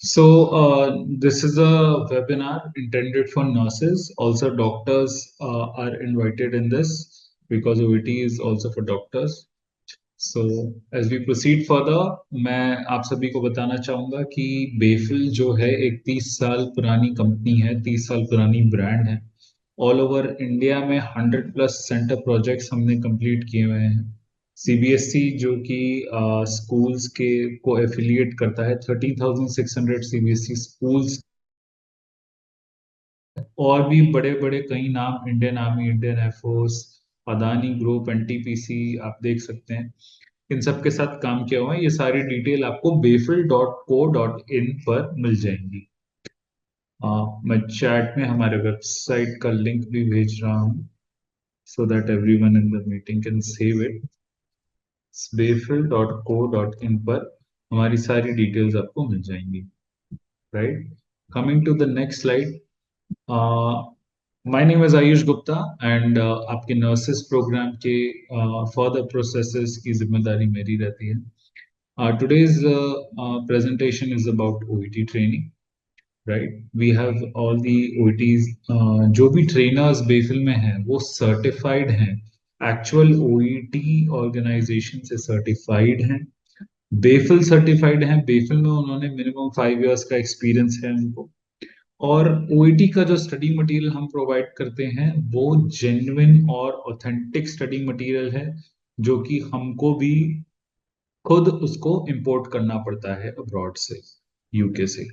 This is a webinar intended for nurses. Also, doctors are invited in this because OET is also for doctors. As we proceed further, मैं आप सभी को बताना चाहूँगा कि बेफिल जो है एक 30 साल पुरानी कंपनी है, 30 साल पुरानी ब्रांड है। ऑल ओवर इंडिया में 100+ सेंटर प्रोजेक्ट्स हमने कंप्लीट किए हुए हैं। सीबीएसई जो कि स्कूल्स के को एफिलिएट करता है, 13,600 सीबीएसई स्कूल्स और भी बड़े बड़े कई नाम, Indian army, Indian air force, Adani group, NTPC, आप देख सकते हैं इन सब के साथ काम किया हुआ है। ये सारी डिटेल आपको befil.co.in पर मिल जाएंगी। मैं चैट में हमारे वेबसाइट का लिंक भी भेज रहा हूँ so that everyone in the meeting can save it. befil.co.in पर हमारी सारी डिटेल्स आपको मिल जाएंगी, right. Coming to the next slide. My name is Ayush Gupta and आपके नर्सेस प्रोग्राम के फर्दर प्रोसेसेस की जिम्मेदारी मेरी रहती है। Today's presentation is about OET training, right. We have all the OETs. जो भी ट्रेनर्स बेफिल में हैं वो सर्टिफाइड हैं, एक्चुअल ओईटी ऑर्गेनाइजेशन से सर्टिफाइड हैं, बेफिल सर्टिफाइड हैं। बेफिल में उन्होंने मिनिमम 5 इयर्स का एक्सपीरियंस है उनको। और ओईटी का जो स्टडी मटेरियल हम प्रोवाइड करते हैं वो जेन्युइन और ऑथेंटिक स्टडी मटेरियल है, जो कि हमको भी खुद उसको इंपोर्ट करना पड़ता है अब्रॉड से, यूके से,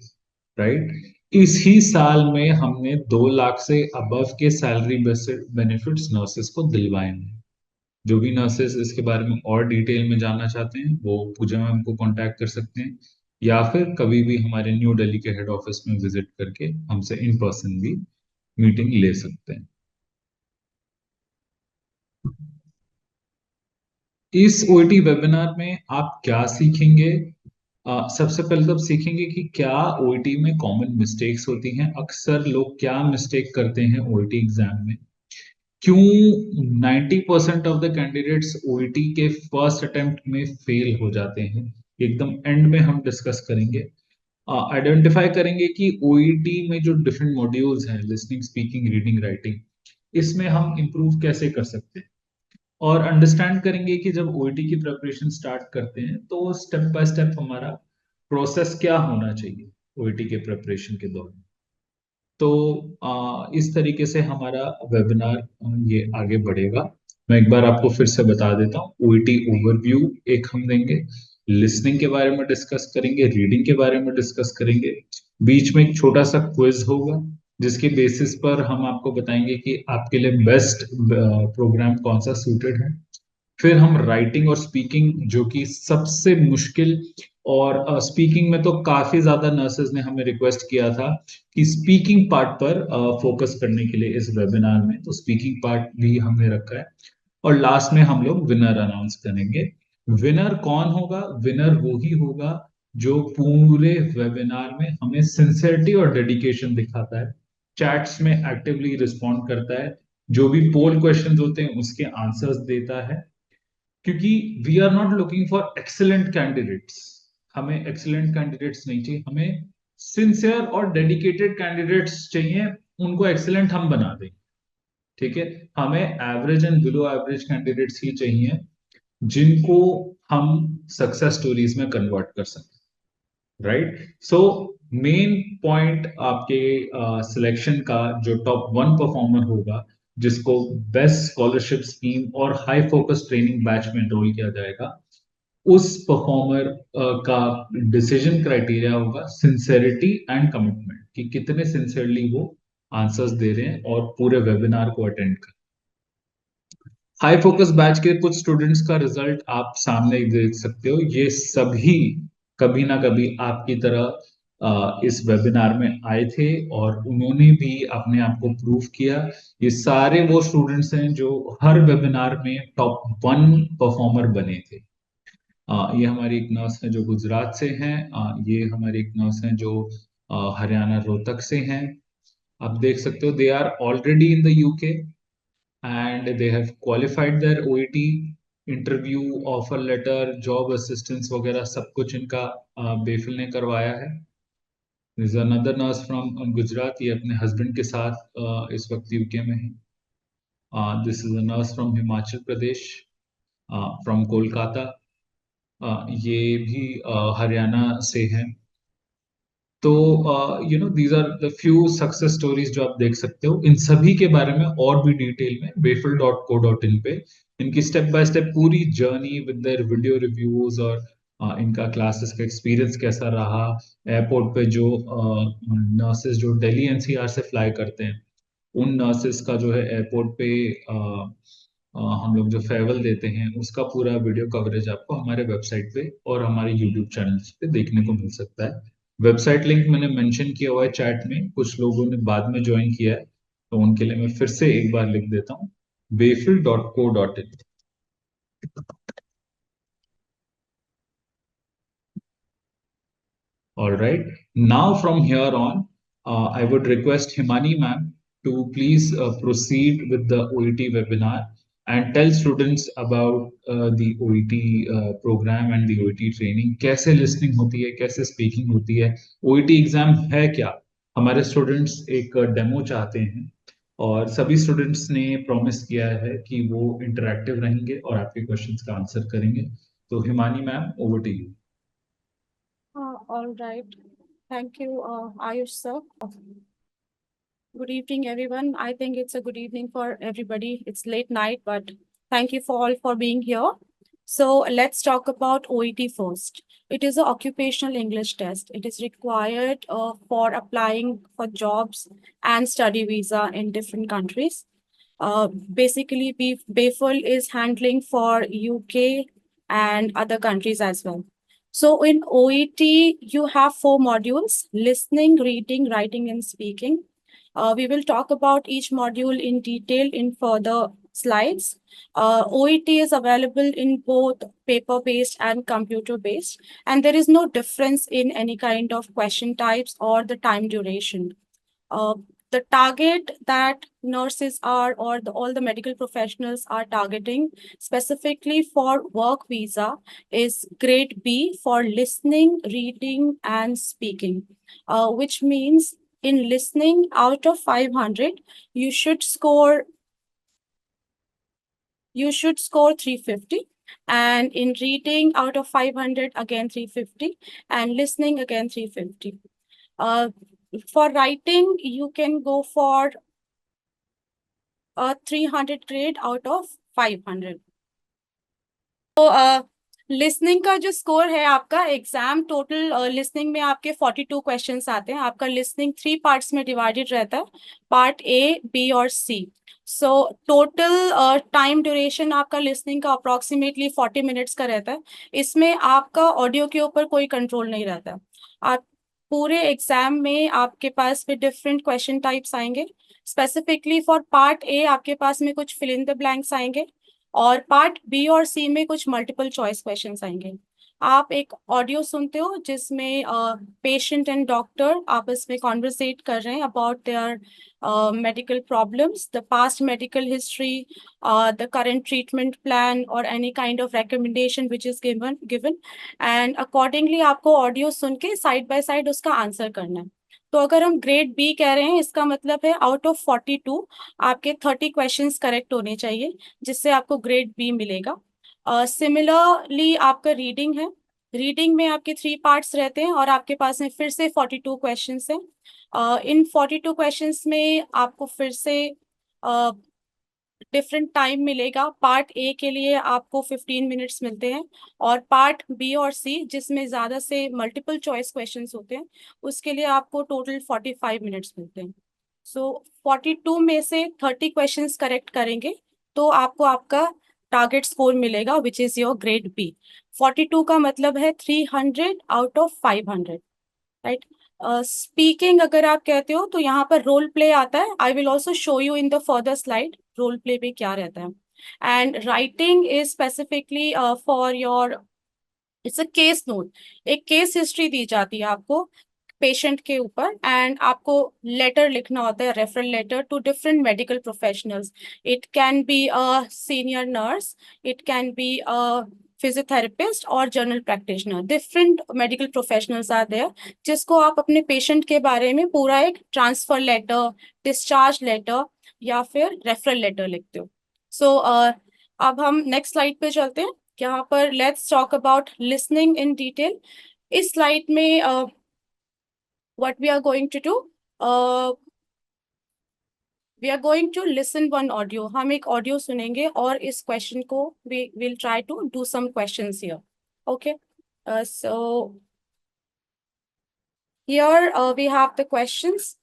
राइट। इसी साल में हमने 2 लाख से अबव के सैलरी बेनिफिट्स नर्सेस को दिलवाए हैं। जो भी नर्सेस इसके बारे में और डिटेल में जानना चाहते हैं वो पूजा मैम को कांटेक्ट कर सकते हैं, या फिर कभी भी हमारे न्यू दिल्ली के हेड ऑफिस में विजिट करके हमसे इन पर्सन भी मीटिंग ले सकते हैं। इस ओईटी वेबिनार में आप क्या सीखेंगे? सबसे पहले तो आप सीखेंगे कि क्या ओईटी में कॉमन मिस्टेक्स होती हैं, अक्सर लोग क्या मिस्टेक करते हैं ओईटी एग्जाम में, क्यों 90% ऑफ द कैंडिडेट्स ओईटी के फर्स्ट अटेम्प्ट में फेल हो जाते हैं, एकदम एंड में हम डिस्कस करेंगे। आइडेंटिफाई करेंगे कि ओईटी में जो डिफरेंट मॉड्यूल्स हैं, लिसनिंग, स्पीकिंग, रीडिंग, राइटिंग, इसमें हम इम्प्रूव कैसे कर सकते हैं। और अंडरस्टैंड करेंगे कि जब ओईटी की प्रिपरेशन स्टार्ट करते हैं तो स्टेप बाय स्टेप हमारा प्रोसेस क्या होना चाहिए ओईटी के प्रिपरेशन के दौरान। तो इस तरीके से हमारा वेबिनार ये आगे बढ़ेगा। मैं एक बार आपको फिर से बता देता हूँ, ओईटी ओवरव्यू एक हम देंगे, लिसनिंग के बारे में डिस्कस करेंगे, रीडिंग के बारे में डिस्कस करेंगे, बीच में एक छोटा सा क्विज होगा जिसके बेसिस पर हम आपको बताएंगे कि आपके लिए बेस्ट प्रोग्राम कौन सा सूटेड है। फिर हम राइटिंग और स्पीकिंग, जो कि सबसे मुश्किल, और स्पीकिंग में तो काफी ज्यादा नर्सेज ने हमें रिक्वेस्ट किया था कि स्पीकिंग पार्ट पर फोकस करने के लिए इस वेबिनार में, तो स्पीकिंग पार्ट भी हमने रखा है। और लास्ट में हम लोग विनर अनाउंस करेंगे। विनर कौन होगा? विनर वो ही होगा जो पूरे वेबिनार में हमें सिंसियरिटी और डेडिकेशन दिखाता है, चैट्स में एक्टिवली रिस्पॉन्ड करता है, जो भी पोल क्वेश्चंस होते हैं उसके आंसर्स देता है। क्योंकि we are not looking for excellent candidates, हमें एक्सीलेंट कैंडिडेट्स नहीं चाहिए, हमें सिंसियर और डेडिकेटेड कैंडिडेट्स चाहिए, उनको एक्सीलेंट हम बना दें, ठीक है। हमें average and below average candidates ही चाहिए जिनको हम सक्सेस स्टोरीज में कन्वर्ट कर सकें, राइट। सो मेन पॉइंट आपके सिलेक्शन का, जो टॉप 1 परफॉर्मर होगा जिसको बेस्ट स्कॉलरशिप स्कीम और हाई फोकस ट्रेनिंग बैच में एनरोल किया जाएगा, उस परफॉर्मर का डिसीजन क्राइटेरिया होगा सिंसेरिटी एंड कमिटमेंट, कि कितने सिंसियरली वो आंसर्स दे रहे हैं और पूरे वेबिनार को अटेंड कर। हाई फोकस बैच के कुछ स्टूडेंट्स का रिजल्ट आप सामने ही देख सकते हो, ये सभी कभी ना कभी आपकी तरह इस वेबिनार में आए थे और उन्होंने भी अपने आप को प्रूव किया। ये सारे वो स्टूडेंट्स हैं जो हर वेबिनार में टॉप 1 परफॉर्मर बने थे। ये हमारी एक नर्स है जो गुजरात से हैं, ये हमारी एक नर्स है जो हरियाणा रोहतक से हैं। आप देख सकते हो they are already in the UK and they have qualified their OET, interview, offer letter, job assistance वगैरह सब कुछ इनका बेफिल ने करवाया है। There's another nurse from Gujarat, ये अपने हस्बैंड के साथ इस वक्त यूके में है. This is a nurse from Himachal Pradesh, from Kolkata. ये भी हरियाणा से है. तो these are the few success stories जो आप देख सकते हो. इन सभी के बारे में और भी डिटेल में wayfield.co.in पे इनकी स्टेप बाय स्टेप पूरी journey with their video reviews, और इनका क्लासेस का एक्सपीरियंस कैसा रहा, एयरपोर्ट पे जो नर्सेस जो दिल्ली एनसीआर से फ्लाई करते हैं, उन नर्सेस का जो है एयरपोर्ट पे हम लोग जो फेयरवेल देते हैं, उसका पूरा वीडियो कवरेज आपको हमारे वेबसाइट पे और हमारे यूट्यूब चैनल पे देखने को मिल सकता है. वेबसाइट लिंक मैंने मेंशन किया हुआ है चैट में, कुछ लोगों ने बाद में ज्वाइन किया है तो उनके लिए मैं फिर से एक बार लिख देता हूँ, wayfield.co.in. All right. Now from here on, I would request Himani ma'am to please proceed with the OET webinar and tell students about the OET program and the OET training. कैसे listening होती है, कैसे speaking होती है, OET exam है क्या. हमारे students एक demo चाहते हैं और सभी स्टूडेंट्स ने प्रॉमिस किया है कि वो इंटरैक्टिव रहेंगे और आपके क्वेश्चंस का आंसर करेंगे. तो Himani ma'am, over to you. All right. Thank you, Ayush sir. Good evening, everyone. I think it's a good evening for everybody. It's late night, but thank you for all for being here. So let's talk about OET first. It is an occupational English test. It is required for applying for jobs and study visa in different countries. Basically, BAFL is handling for UK and other countries as well. So in OET, you have 4 modules: listening, reading, writing, and speaking. We will talk about each module in detail in further slides. OET is available in both paper-based and computer-based, and there is no difference in any kind of question types or the time duration. The target that nurses are, or all the medical professionals are targeting specifically for work visa, is grade B for listening, reading, and speaking, which means in listening, out of 500, you should score 350. And in reading, out of 500, again 350, and listening, again 350. For writing, you can go for a 300 grade out of 500. तो listening का जो score है आपका, exam total listening में आपके 42 questions आते हैं. आपका लिसनिंग 3 पार्ट्स में डिवाइडेड रहता है, पार्ट ए, बी और सी. सो टोटल टाइम ड्यूरेशन आपका लिसनिंग का अप्रॉक्सीमेटली 40 मिनट्स का रहता है. इसमें आपका ऑडियो के ऊपर कोई कंट्रोल नहीं रहता. आप पूरे एग्जाम में आपके पास भी डिफरेंट क्वेश्चन टाइप्स आएंगे. स्पेसिफिकली फॉर पार्ट ए आपके पास में कुछ फिल इन द ब्लैंक्स आएंगे, और पार्ट बी और सी में कुछ मल्टीपल चॉइस क्वेश्चंस आएंगे. आप एक ऑडियो सुनते हो जिसमें पेशेंट एंड डॉक्टर आपस में कॉन्वर्सेट कर रहे हैं about their medical problems, the past medical history, the current treatment plan, or any kind of recommendation which is given, and accordingly आपको ऑडियो सुन के साइड बाय साइड उसका आंसर करना है. तो अगर हम ग्रेड बी कह रहे हैं, इसका मतलब है आउट ऑफ 42 आपके 30 क्वेश्चंस करेक्ट होने चाहिए, जिससे आपको ग्रेड बी मिलेगा. सिमिलरली आपका रीडिंग है. रीडिंग में आपके 3 पार्ट्स रहते हैं और आपके पास में फिर से 42 क्वेश्चंस हैं. इन 42 क्वेश्चंस में आपको फिर से डिफरेंट टाइम मिलेगा. पार्ट ए के लिए आपको 15 मिनट्स मिलते हैं, और पार्ट बी और सी जिसमें ज़्यादा से मल्टीपल चॉइस क्वेश्चंस होते हैं, उसके लिए आपको टोटल 45 मिनट्स मिलते हैं. सो 42 में से 30 क्वेश्चंस करेक्ट करेंगे तो आपको आपका टारगेट स्कोर मिलेगा, which is your grade B. 42 का मतलब है 300 आउट ऑफ 500, राइट. स्पीकिंग अगर आप कहते हो तो यहाँ पर रोल प्ले आता है. I will also show you in the further slide role play में क्या रहता है. And writing is specifically for your, it's a case note. एक केस हिस्ट्री दी जाती है आपको पेशेंट के ऊपर, एंड आपको लेटर लिखना होता है, referral letter to different medical professionals. It can be a senior nurse, it can be a physiotherapist और general practitioner, different medical professionals are there, जिसको आप अपने पेशेंट के बारे में पूरा एक ट्रांसफर लेटर, डिस्चार्ज लेटर या फिर रेफरल लेटर लिखते हो। सो अब हम नेक्स्ट स्लाइड पे चलते हैं। यहाँ पर let's talk about listening in detail. इस स्लाइड में what we are going to do, we are going to listen one audio. हम एक ऑडियो सुनेंगे और इस क्वेश्चन को we will try to do some questions here. Okay, so here we have the questions.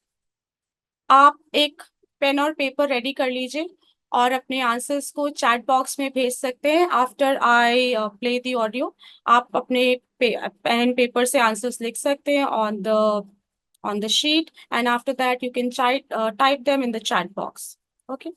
आप एक pen और paper ready कर लीजिए और अपने आंसर्स को चैट बॉक्स में भेज सकते हैं। After I play the audio, आप अपने पेन एंड पेपर से आंसर्स लिख सकते हैं on the sheet, and after that you can type them in the chat box. Okay.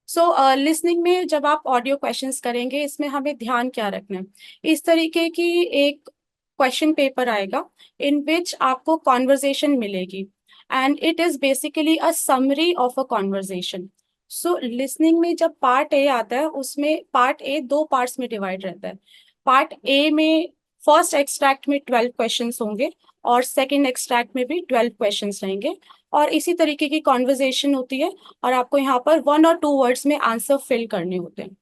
So listening में जब आप ऑडियो क्वेश्चंस करेंगे, इसमें हमें ध्यान क्या रखना है, इस तरीके की एक क्वेश्चन पेपर आएगा इन विच आपको कॉन्वर्जेशन मिलेगी and it is basically a summary of a conversation. So listening में जब पार्ट ए आता है, उसमें पार्ट ए 2 पार्ट्स में डिवाइड रहता है। पार्ट ए में फर्स्ट एक्सट्रैक्ट में 12 क्वेश्चंस होंगे और सेकेंड एक्सट्रैक्ट में भी 12 क्वेश्चंस रहेंगे और इसी तरीके की कॉन्वर्जेशन होती है और आपको यहाँ पर 1 और 2 वर्ड्स में आंसर फिल करने होते हैं।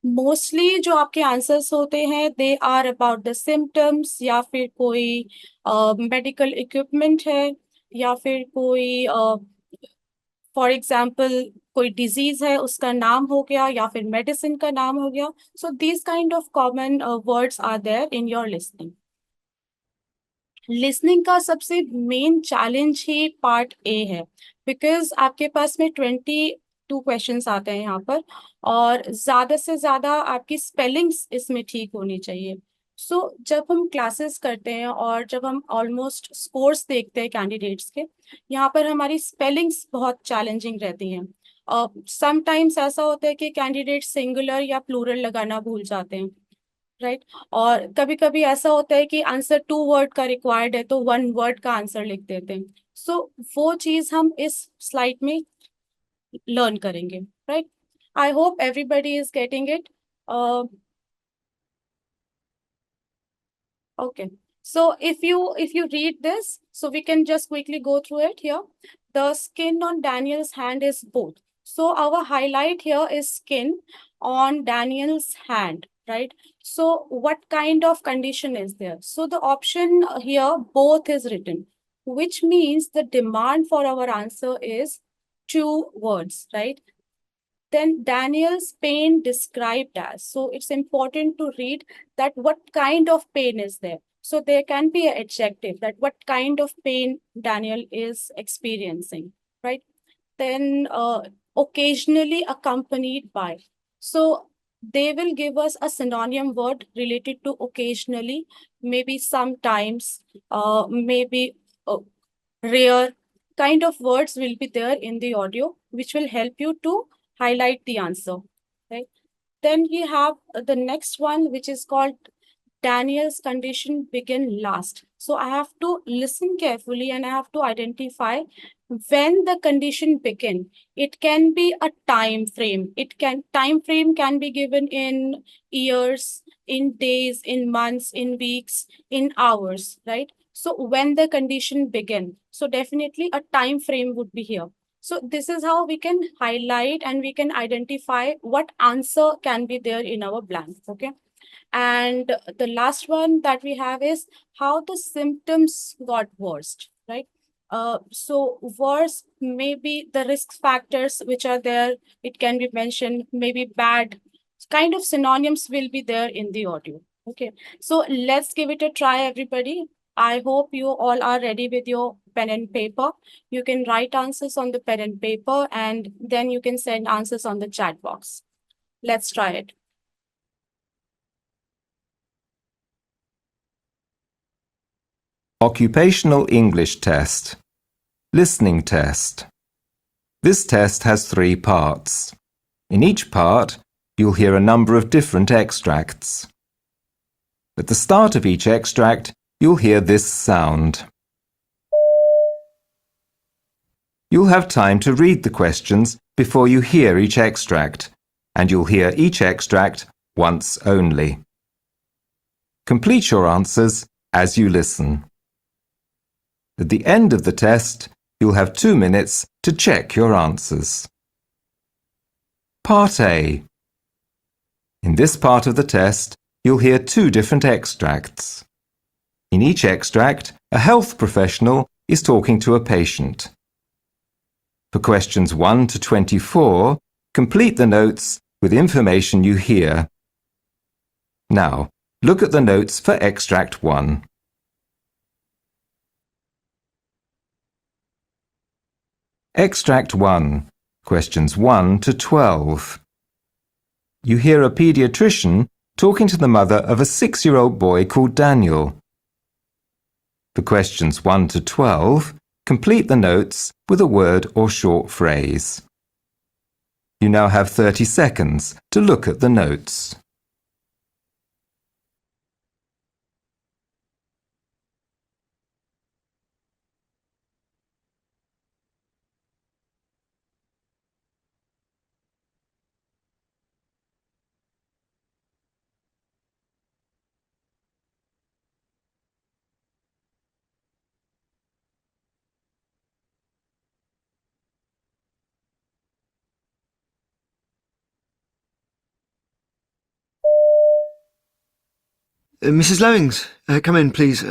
मोस्टली जो आपके आंसर्स होते हैं they are about the symptoms, या फिर कोई मेडिकल इक्विपमेंट है, या फिर कोई फॉर एग्जाम्पल कोई डिजीज है उसका नाम हो गया, या फिर मेडिसिन का नाम हो गया। So these kind of common words are there in your listening. Listening का सबसे मेन चैलेंज ही पार्ट ए है, बिकॉज आपके पास में 22 क्वेश्चंस आते हैं यहाँ पर और ज़्यादा से ज़्यादा आपकी स्पेलिंग्स इसमें ठीक होनी चाहिए। सो जब हम क्लासेस करते हैं और जब हम ऑलमोस्ट स्कोर्स देखते हैं कैंडिडेट्स के, यहाँ पर हमारी स्पेलिंग्स बहुत चैलेंजिंग रहती हैं। समटाइम्स ऐसा होता है कि कैंडिडेट सिंगुलर या प्लूरल लगाना भूल जाते हैं, राइट। और कभी कभी ऐसा होता है कि आंसर 2 वर्ड का रिक्वायर्ड है तो 1 वर्ड का आंसर लिख देते हैं। सो वो चीज हम इस स्लाइड में लर्न करेंगे, right. I hope everybody is getting it. Okay, so if you read this, so we can just quickly go through it here. The skin on Daniel's hand is both. So our highlight here is skin on Daniel's hand, right? So what kind of condition is there? So the option here, both, is written, which means the demand for our answer is 2 words, right? Then Daniel's pain described as. So it's important to read that what kind of pain is there. So there can be an adjective that what kind of pain Daniel is experiencing, right? Then occasionally accompanied by. So they will give us a synonym word related to occasionally, maybe sometimes, maybe rare kind of words will be there in the audio, which will help you to highlight the answer, right? Then we have the next one, which is called Daniel's condition begin last. So I have to listen carefully and I have to identify when the condition begin. It can be a time frame. Time frame can be given in years, in days, in months, in weeks, in hours, right? So when the condition begin, so definitely a time frame would be here. So this is how we can highlight and we can identify what answer can be there in our blank, okay? And the last one that we have is how the symptoms got worse, right? So worse, maybe the risk factors which are there, it can be mentioned, maybe bad, kind of synonyms will be there in the audio, okay? So let's give it a try, everybody. I hope you all are ready with your pen and paper. You can write answers on the pen and paper and then you can send answers on the chat box. Let's try it. Occupational English Test. Listening Test. This test has 3 parts. In each part, you'll hear a number of different extracts. At the start of each extract, you'll hear this sound. You'll have time to read the questions before you hear each extract, and you'll hear each extract once only. Complete your answers as you listen. At the end of the test, you'll have 2 minutes to check your answers. Part A. In this part of the test, you'll hear 2 different extracts. In each extract, a health professional is talking to a patient. For questions 1 to 24, complete the notes with information you hear. Now, look at the notes for extract 1. Extract 1, questions 1 to 12. You hear a paediatrician talking to the mother of a 6-year-old boy called Daniel. For questions 1 to 12, complete the notes with a word or short phrase. You now have 30 seconds to look at the notes. Mrs. Lowings, come in, please.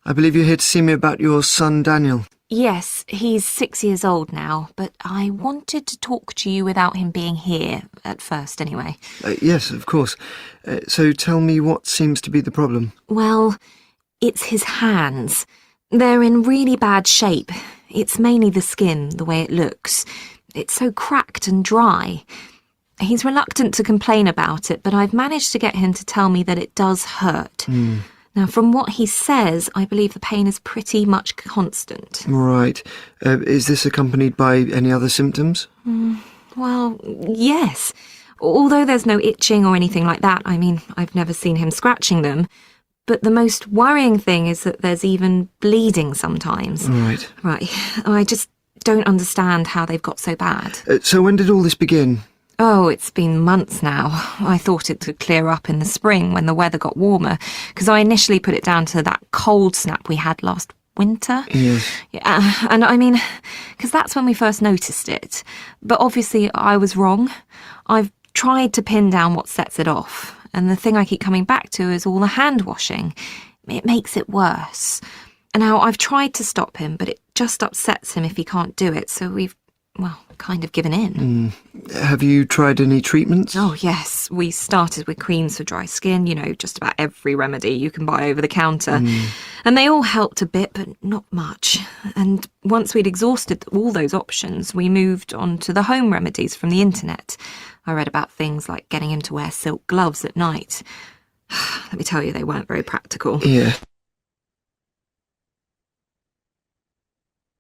I believe you're here to see me about your son, Daniel. Yes, he's 6 years old now, but I wanted to talk to you without him being here, at first anyway. Yes, of course. So tell me what seems to be the problem. Well, it's his hands. They're in really bad shape. It's mainly the skin, the way it looks. It's so cracked and dry. He's reluctant to complain about it, but I've managed to get him to tell me that it does hurt. Now, from what he says, I believe the pain is pretty much constant. Right. Is this accompanied by any other symptoms? Well, yes. Although there's no itching or anything like that, I mean, I've never seen him scratching them. But the most worrying thing is that there's even bleeding sometimes. Right. Right. I just don't understand how they've got so bad. So when did all this begin? Oh, it's been months now. I thought it would clear up in the spring when the weather got warmer, because I initially put it down to that cold snap we had last winter. Yes. Yeah, and I mean, because that's when we first noticed it. But obviously I was wrong. I've tried to pin down what sets it off, and the thing I keep coming back to is all the hand washing. It makes it worse. And now I've tried to stop him, but it just upsets him if he can't do it, so we've, well, kind of given in. Have you tried any treatments? Oh, yes. We started with creams for dry skin, you know, just about every remedy you can buy over the counter. And they all helped a bit, but not much. And once we'd exhausted all those options, we moved on to the home remedies from the internet. I read about things like getting him to wear silk gloves at night. Let me tell you, they weren't very practical. Yeah.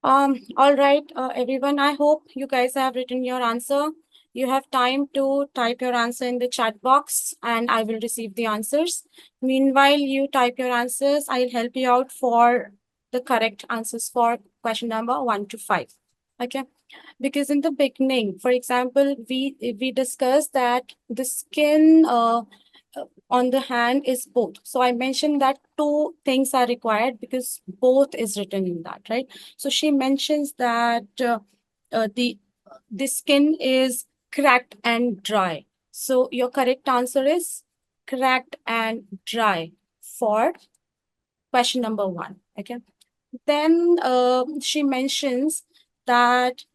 All right, everyone, I hope you guys have written your answer. You have time to type your answer in the chat box and I will receive the answers. Meanwhile, you type your answers. I'll help you out for the correct answers for question number 1 to 5. Okay, because in the beginning, for example, we discussed that the skin on the hand is both. So I mentioned that 2 things are required because both is written in that, right? So she mentions that the skin is cracked and dry. So your correct answer is cracked and dry for question number 1. Okay. Then she mentions that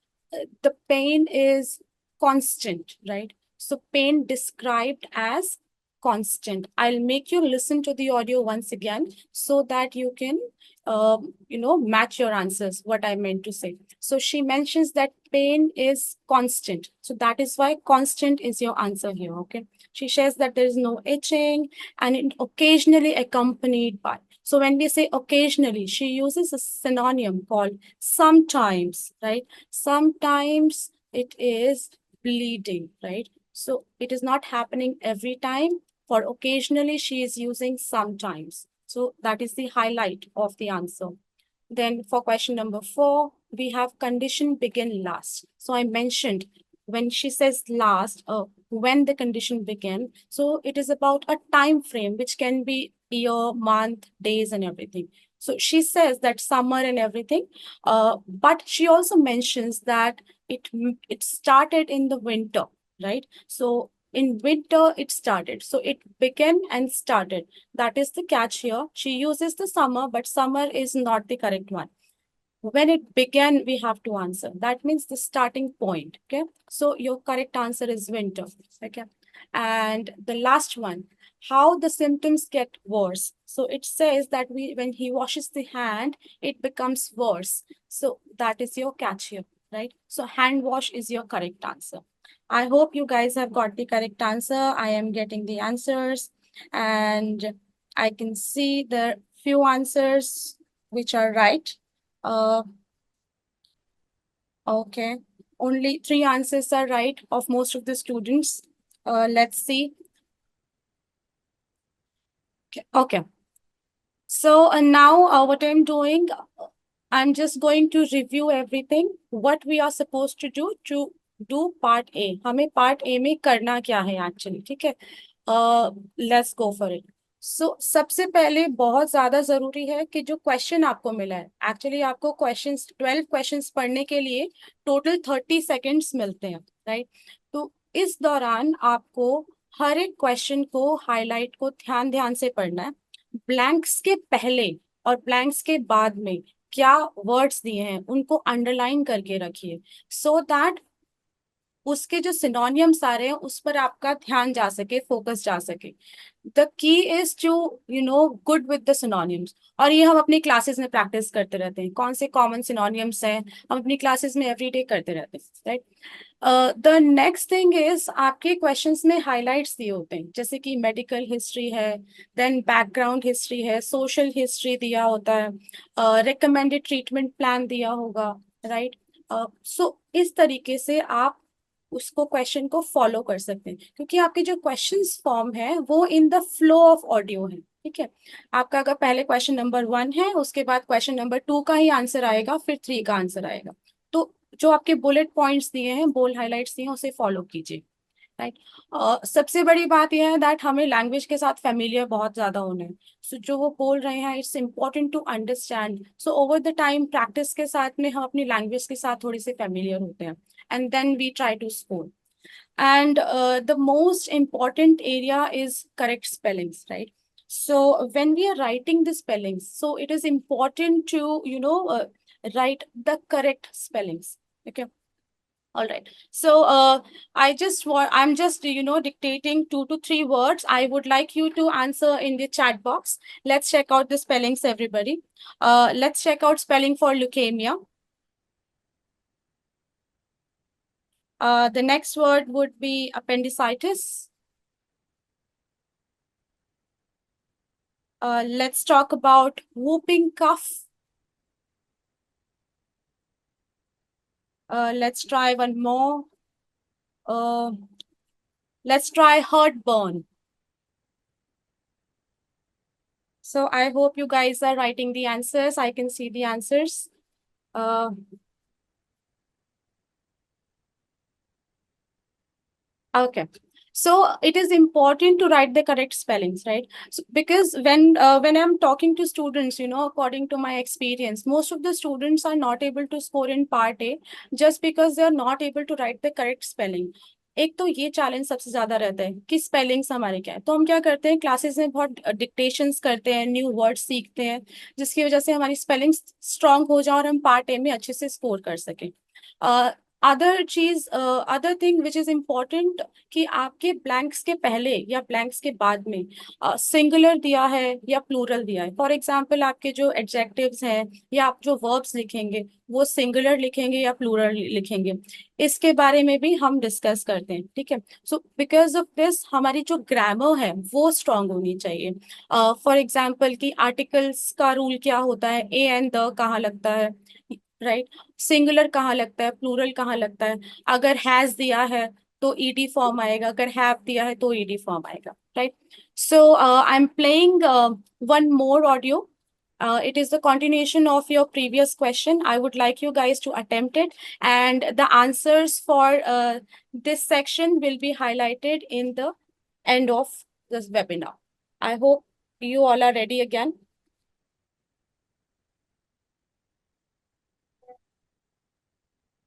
the pain is constant, right? So pain described as constant. I'll make you listen to the audio once again so that you can, match your answers, what I meant to say. So she mentions that pain is constant. So that is why constant is your answer here, okay? She says that there is no itching and it occasionally accompanied by. So when we say occasionally, she uses a synonym called sometimes, right? Sometimes it is bleeding, right? So it is not happening every time. For occasionally, she is using sometimes. So that is the highlight of the answer. Then for question number 4, we have condition begin last. So I mentioned when she says last, when the condition began, so it is about a time frame which can be year, month, days, and everything. So she says that summer and everything, but she also mentions that it started in the winter, right? So in winter it started. So it began and started. That is the catch here. She uses the summer, but summer is not the correct one. When it began, we have to answer. That means the starting point. Okay. So your correct answer is winter. Okay. And the last one, how the symptoms get worse. So it says that when he washes the hand, it becomes worse. So that is your catch here, right? So hand wash is your correct answer. I hope you guys have got the correct answer. I am getting the answers, and I can see the few answers which are right. Okay, only 3 answers are right of most of the students. Let's see. Okay. So now what I'm doing, I'm just going to review everything, what we are supposed to do part A. हमें part A में करना क्या है actually, ठीक है? Let's go for it. So सबसे पहले बहुत ज्यादा जरूरी है कि जो क्वेश्चन आपको मिला है, एक्चुअली आपको क्वेश्चंस 12 क्वेश्चंस पढ़ने के लिए टोटल 30 सेकेंड्स मिलते हैं, राइट? तो इस दौरान आपको हर एक क्वेश्चन को हाईलाइट को ध्यान ध्यान से पढ़ना है। ब्लैंक्स के पहले और ब्लैंक्स के बाद में क्या वर्ड्स दिए हैं उनको अंडरलाइन करके रखिए, सो दैट उसके जो सिनोनियम्स आ रहे हैं उस पर आपका ध्यान जा सके, फोकस जा सके। The key is to good with the synonyms, और ये हम अपनी क्लासेस में प्रैक्टिस करते रहते हैं। कौन से कॉमन सिनोनियम्स हैं हम अपनी क्लासेस में एवरीडे करते रहते हैं, right? The next thing is आपके क्वेश्चंस में हाइलाइट्स दिए होते हैं, जैसे कि मेडिकल हिस्ट्री है, देन बैकग्राउंड हिस्ट्री है, सोशल हिस्ट्री दिया होता है, रिकमेंडेड ट्रीटमेंट प्लान दिया होगा, राइट? सो इस तरीके से आप उसको क्वेश्चन को फॉलो कर सकते हैं, क्योंकि आपके जो क्वेश्चंस फॉर्म है वो in the flow of audio है, ठीक है? आपका अगर पहले क्वेश्चन नंबर 1 है, उसके बाद क्वेश्चन नंबर 2 का ही आंसर आएगा, फिर 3 का आंसर आएगा। तो जो आपके बुलेट पॉइंट्स दिए हैं, बोल्ड हाइलाइट्स दिए हैं, उसे फॉलो कीजिए, राइट? सबसे बड़ी बात यह है दैट हमें लैंग्वेज के साथ फेमिलियर बहुत ज्यादा होना है। सो जो वो बोल रहे हैं it's important to understand. So over the time practice के साथ में हम अपनी लैंग्वेज के साथ थोड़ी से फेमिलियर होते हैं, and then we try to score. And the most important area is correct spellings, right? So when we are writing the spellings, so it is important to write the correct spellings. Okay, all right. So I'm just dictating 2 to 3 words. I would like you to answer in the chat box. Let's check out the spellings, everybody. Let's check out spelling for leukemia. The next word would be appendicitis. Let's talk about whooping cough. Let's try one more. Let's try heartburn. So I hope you guys are writing the answers. I can see the answers. Okay. So it is important to write the correct spellings, right? So because when I'm talking to students, according to my experience, most of the students are not able to score in part A just because they are not able to write the correct spelling. एक तो ये challenge सबसे ज्यादा रहता है कि spellings हमारे क्या है। तो हम क्या करते हैं, क्लासेस में बहुत डिक्टेशंस करते हैं, न्यू वर्ड सीखते हैं, जिसकी वजह से हमारी स्पेलिंग स्ट्रांग हो जाए और हम पार्ट ए में अच्छे से स्कोर कर सकें। Other thing which is important कि आपके ब्लैंक्स के पहले या ब्लैंक्स के बाद में सिंगुलर दिया है या प्लूरल दिया है। फॉर एग्जाम्पल आपके जो एडजेक्टिव्स हैं या आप जो वर्ब्स लिखेंगे वो सिंगुलर लिखेंगे या प्लूरल लिखेंगे, इसके बारे में भी हम डिस्कस करते हैं, ठीक है? सो बिकॉज ऑफ दिस हमारी जो ग्रामर है वो स्ट्रांग होनी चाहिए। फॉर एग्जाम्पल कि आर्टिकल्स का रूल क्या होता है, ए एंड द कहाँ लगता है, राइट? सिंगुलर कहाँ लगता है, प्लूरल कहाँ लगता है। अगर हैज दिया है तो ईडी फॉर्म आएगा, अगर हैव दिया है तो ईडी फॉर्म आएगा, right? So I am playing one more audio It is the continuation of your previous question. I would like you guys to attempt it, and the answers for this section will be highlighted in the end of this webinar. I hope you all are ready again.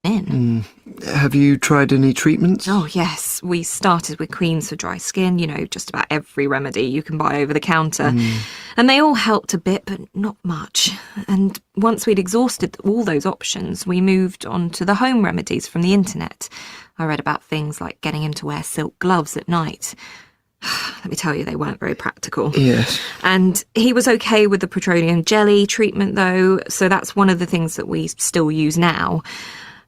In. Have you tried any treatments? Oh, yes. We started with creams for dry skin, just about every remedy you can buy over the counter. And they all helped a bit, but not much. And once we'd exhausted all those options, we moved on to the home remedies from the internet. I read about things like getting him to wear silk gloves at night. Let me tell you, they weren't very practical. Yes. And he was okay with the petroleum jelly treatment, though, so that's one of the things that we still use now.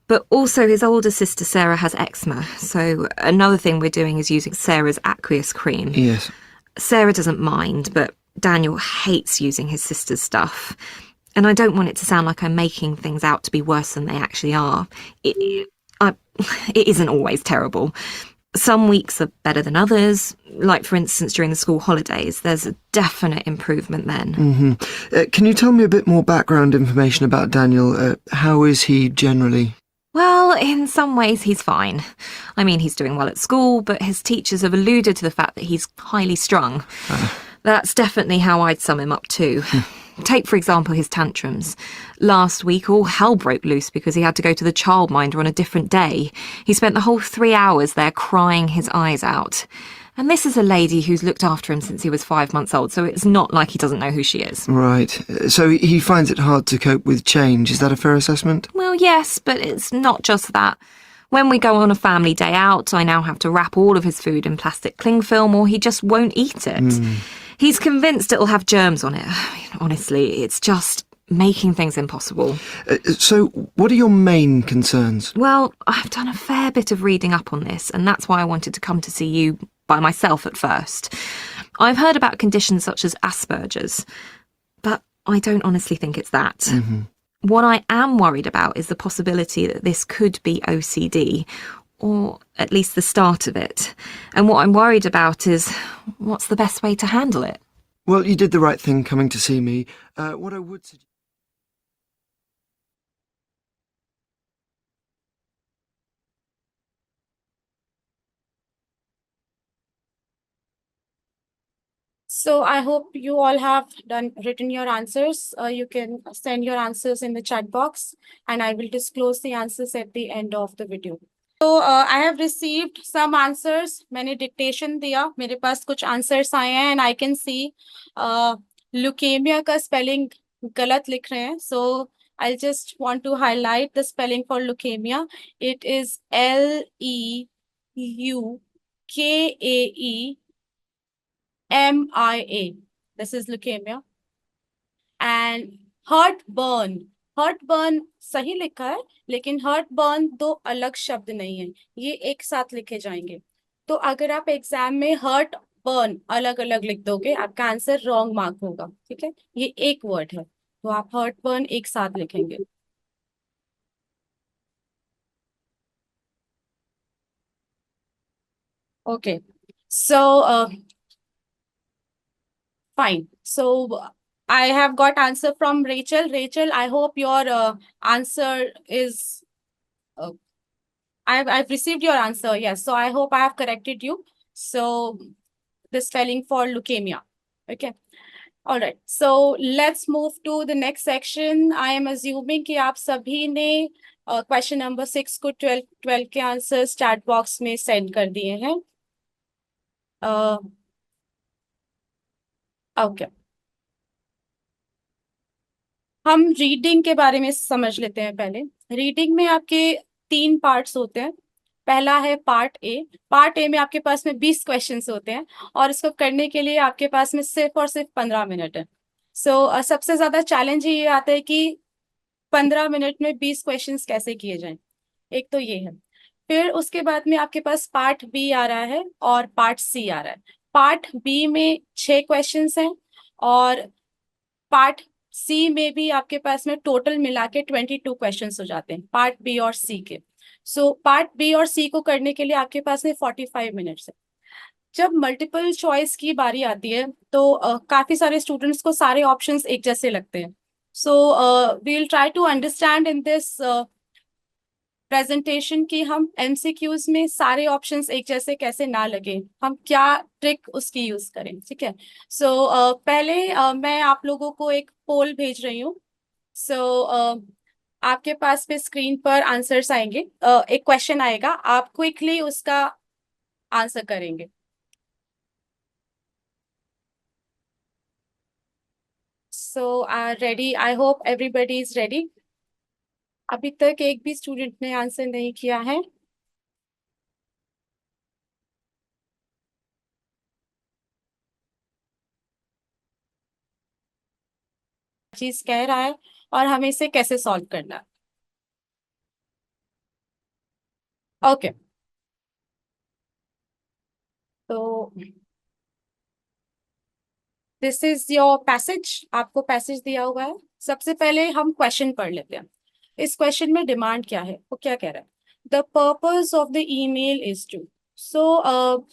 But also his older sister Sarah has eczema, so another thing we're doing is using Sarah's aqueous cream. Yes. Sarah doesn't mind, but Daniel hates using his sister's stuff. And I don't want it to sound like I'm making things out to be worse than they actually are. It isn't always terrible. Some weeks are better than others. Like, for instance, during the school holidays, there's a definite improvement then. Can you tell me a bit more background information about Daniel? How is he generally? Well, in some ways he's fine. I mean, he's doing well at school, but his teachers have alluded to the fact that he's highly strung. That's definitely how I'd sum him up too. Take, for example, his tantrums. Last week, all hell broke loose because he had to go to the childminder on a different day. He spent the whole 3 hours there crying his eyes out. And this is a lady who's looked after him since he was 5 months old, so it's not like he doesn't know who she is. Right. So he finds it hard to cope with change. Is that a fair assessment? Well, yes, but it's not just that. When we go on a family day out, I now have to wrap all of his food in plastic cling film or he just won't eat it. He's convinced it'll have germs on it. I mean, honestly, it's just making things impossible. So what are your main concerns? Well, I've done a fair bit of reading up on this, and that's why I wanted to come to see you by myself at first. I've heard about conditions such as Asperger's, but I don't honestly think it's that. What I am worried about is the possibility that this could be OCD, or at least the start of it. And what I'm worried about is what's the best way to handle it? Well, you did the right thing coming to see me. What I would suggest... So I hope you all have written your answers. You can send your answers in the chat box, and I will disclose the answers at the end of the video. So I have received some answers. मैंने dictation दिया. मेरे पास कुछ answers आए हैं, and I can see leukemia का spelling गलत लिख रहे हैं. So I just want to highlight the spelling for leukemia. It is LEUKAEMIA. This is leukemia. And heartburn. heartburn सही लिखा है, लेकिन heartburn दो अलग शब्द नहीं है, ये एक साथ लिखे जाएंगे. तो अगर आप एग्जाम में heartburn अलग अलग लिख दोगे, आपका आंसर रॉन्ग मार्क होगा. ठीक है, ये एक वर्ड है, तो आप heartburn एक साथ लिखेंगे. Okay, so fine. So I have got answer from Rachel. Rachel, I hope your answer is. I've received your answer. Yes. So I hope I have corrected you. So the spelling for leukemia. Okay. All right. So let's move to the next section. I am assuming कि आप सभी ने question number 6 को 12 के answers chat box में send कर दिए हैं. Okay. हम रीडिंग के बारे में समझ लेते हैं पहले. रीडिंग में आपके 3 पार्ट्स होते हैं. पहला है पार्ट ए. पार्ट ए में आपके पास में 20 क्वेश्चंस होते हैं, और इसको करने के लिए आपके पास में सिर्फ और सिर्फ 15 मिनट है. सो सबसे ज्यादा चैलेंज ये आता है कि 15 मिनट में 20 क्वेश्चंस कैसे किए जाएं. एक तो ये है. फिर उसके बाद में आपके पास पार्ट बी आ रहा है और पार्ट सी आ रहा है. पार्ट बी में 6 क्वेश्चंस हैं, और पार्ट सी में भी आपके पास में टोटल मिला के 22 क्वेश्चंस हो जाते हैं, पार्ट बी और सी के. सो पार्ट बी और सी को करने के लिए आपके पास में 45 मिनट्स है. जब मल्टीपल चॉइस की बारी आती है तो काफी सारे स्टूडेंट्स को सारे ऑप्शंस एक जैसे लगते हैं. So we will try to understand in this presentation कि हम एमसीक्यूज में सारे ऑप्शंस एक जैसे कैसे ना लगे, हम क्या ट्रिक उसकी यूज करें. ठीक है. सो पहले मैं आप लोगों को एक पोल भेज रही हूँ. सो आपके पास पे स्क्रीन पर आंसर्स आएंगे. एक क्वेश्चन आएगा, आप क्विकली उसका आंसर करेंगे. So ready, I hope everybody is ready. अभी तक एक भी स्टूडेंट ने आंसर नहीं किया है. चीज कह रहा है और हमें इसे कैसे सॉल्व करना है. ओके. तो दिस इज योर पैसेज. आपको पैसेज दिया हुआ है. सबसे पहले हम क्वेश्चन पढ़ लेते हैं. इस क्वेश्चन में डिमांड क्या है, वो क्या कह रहा है. The purpose of the email is to. So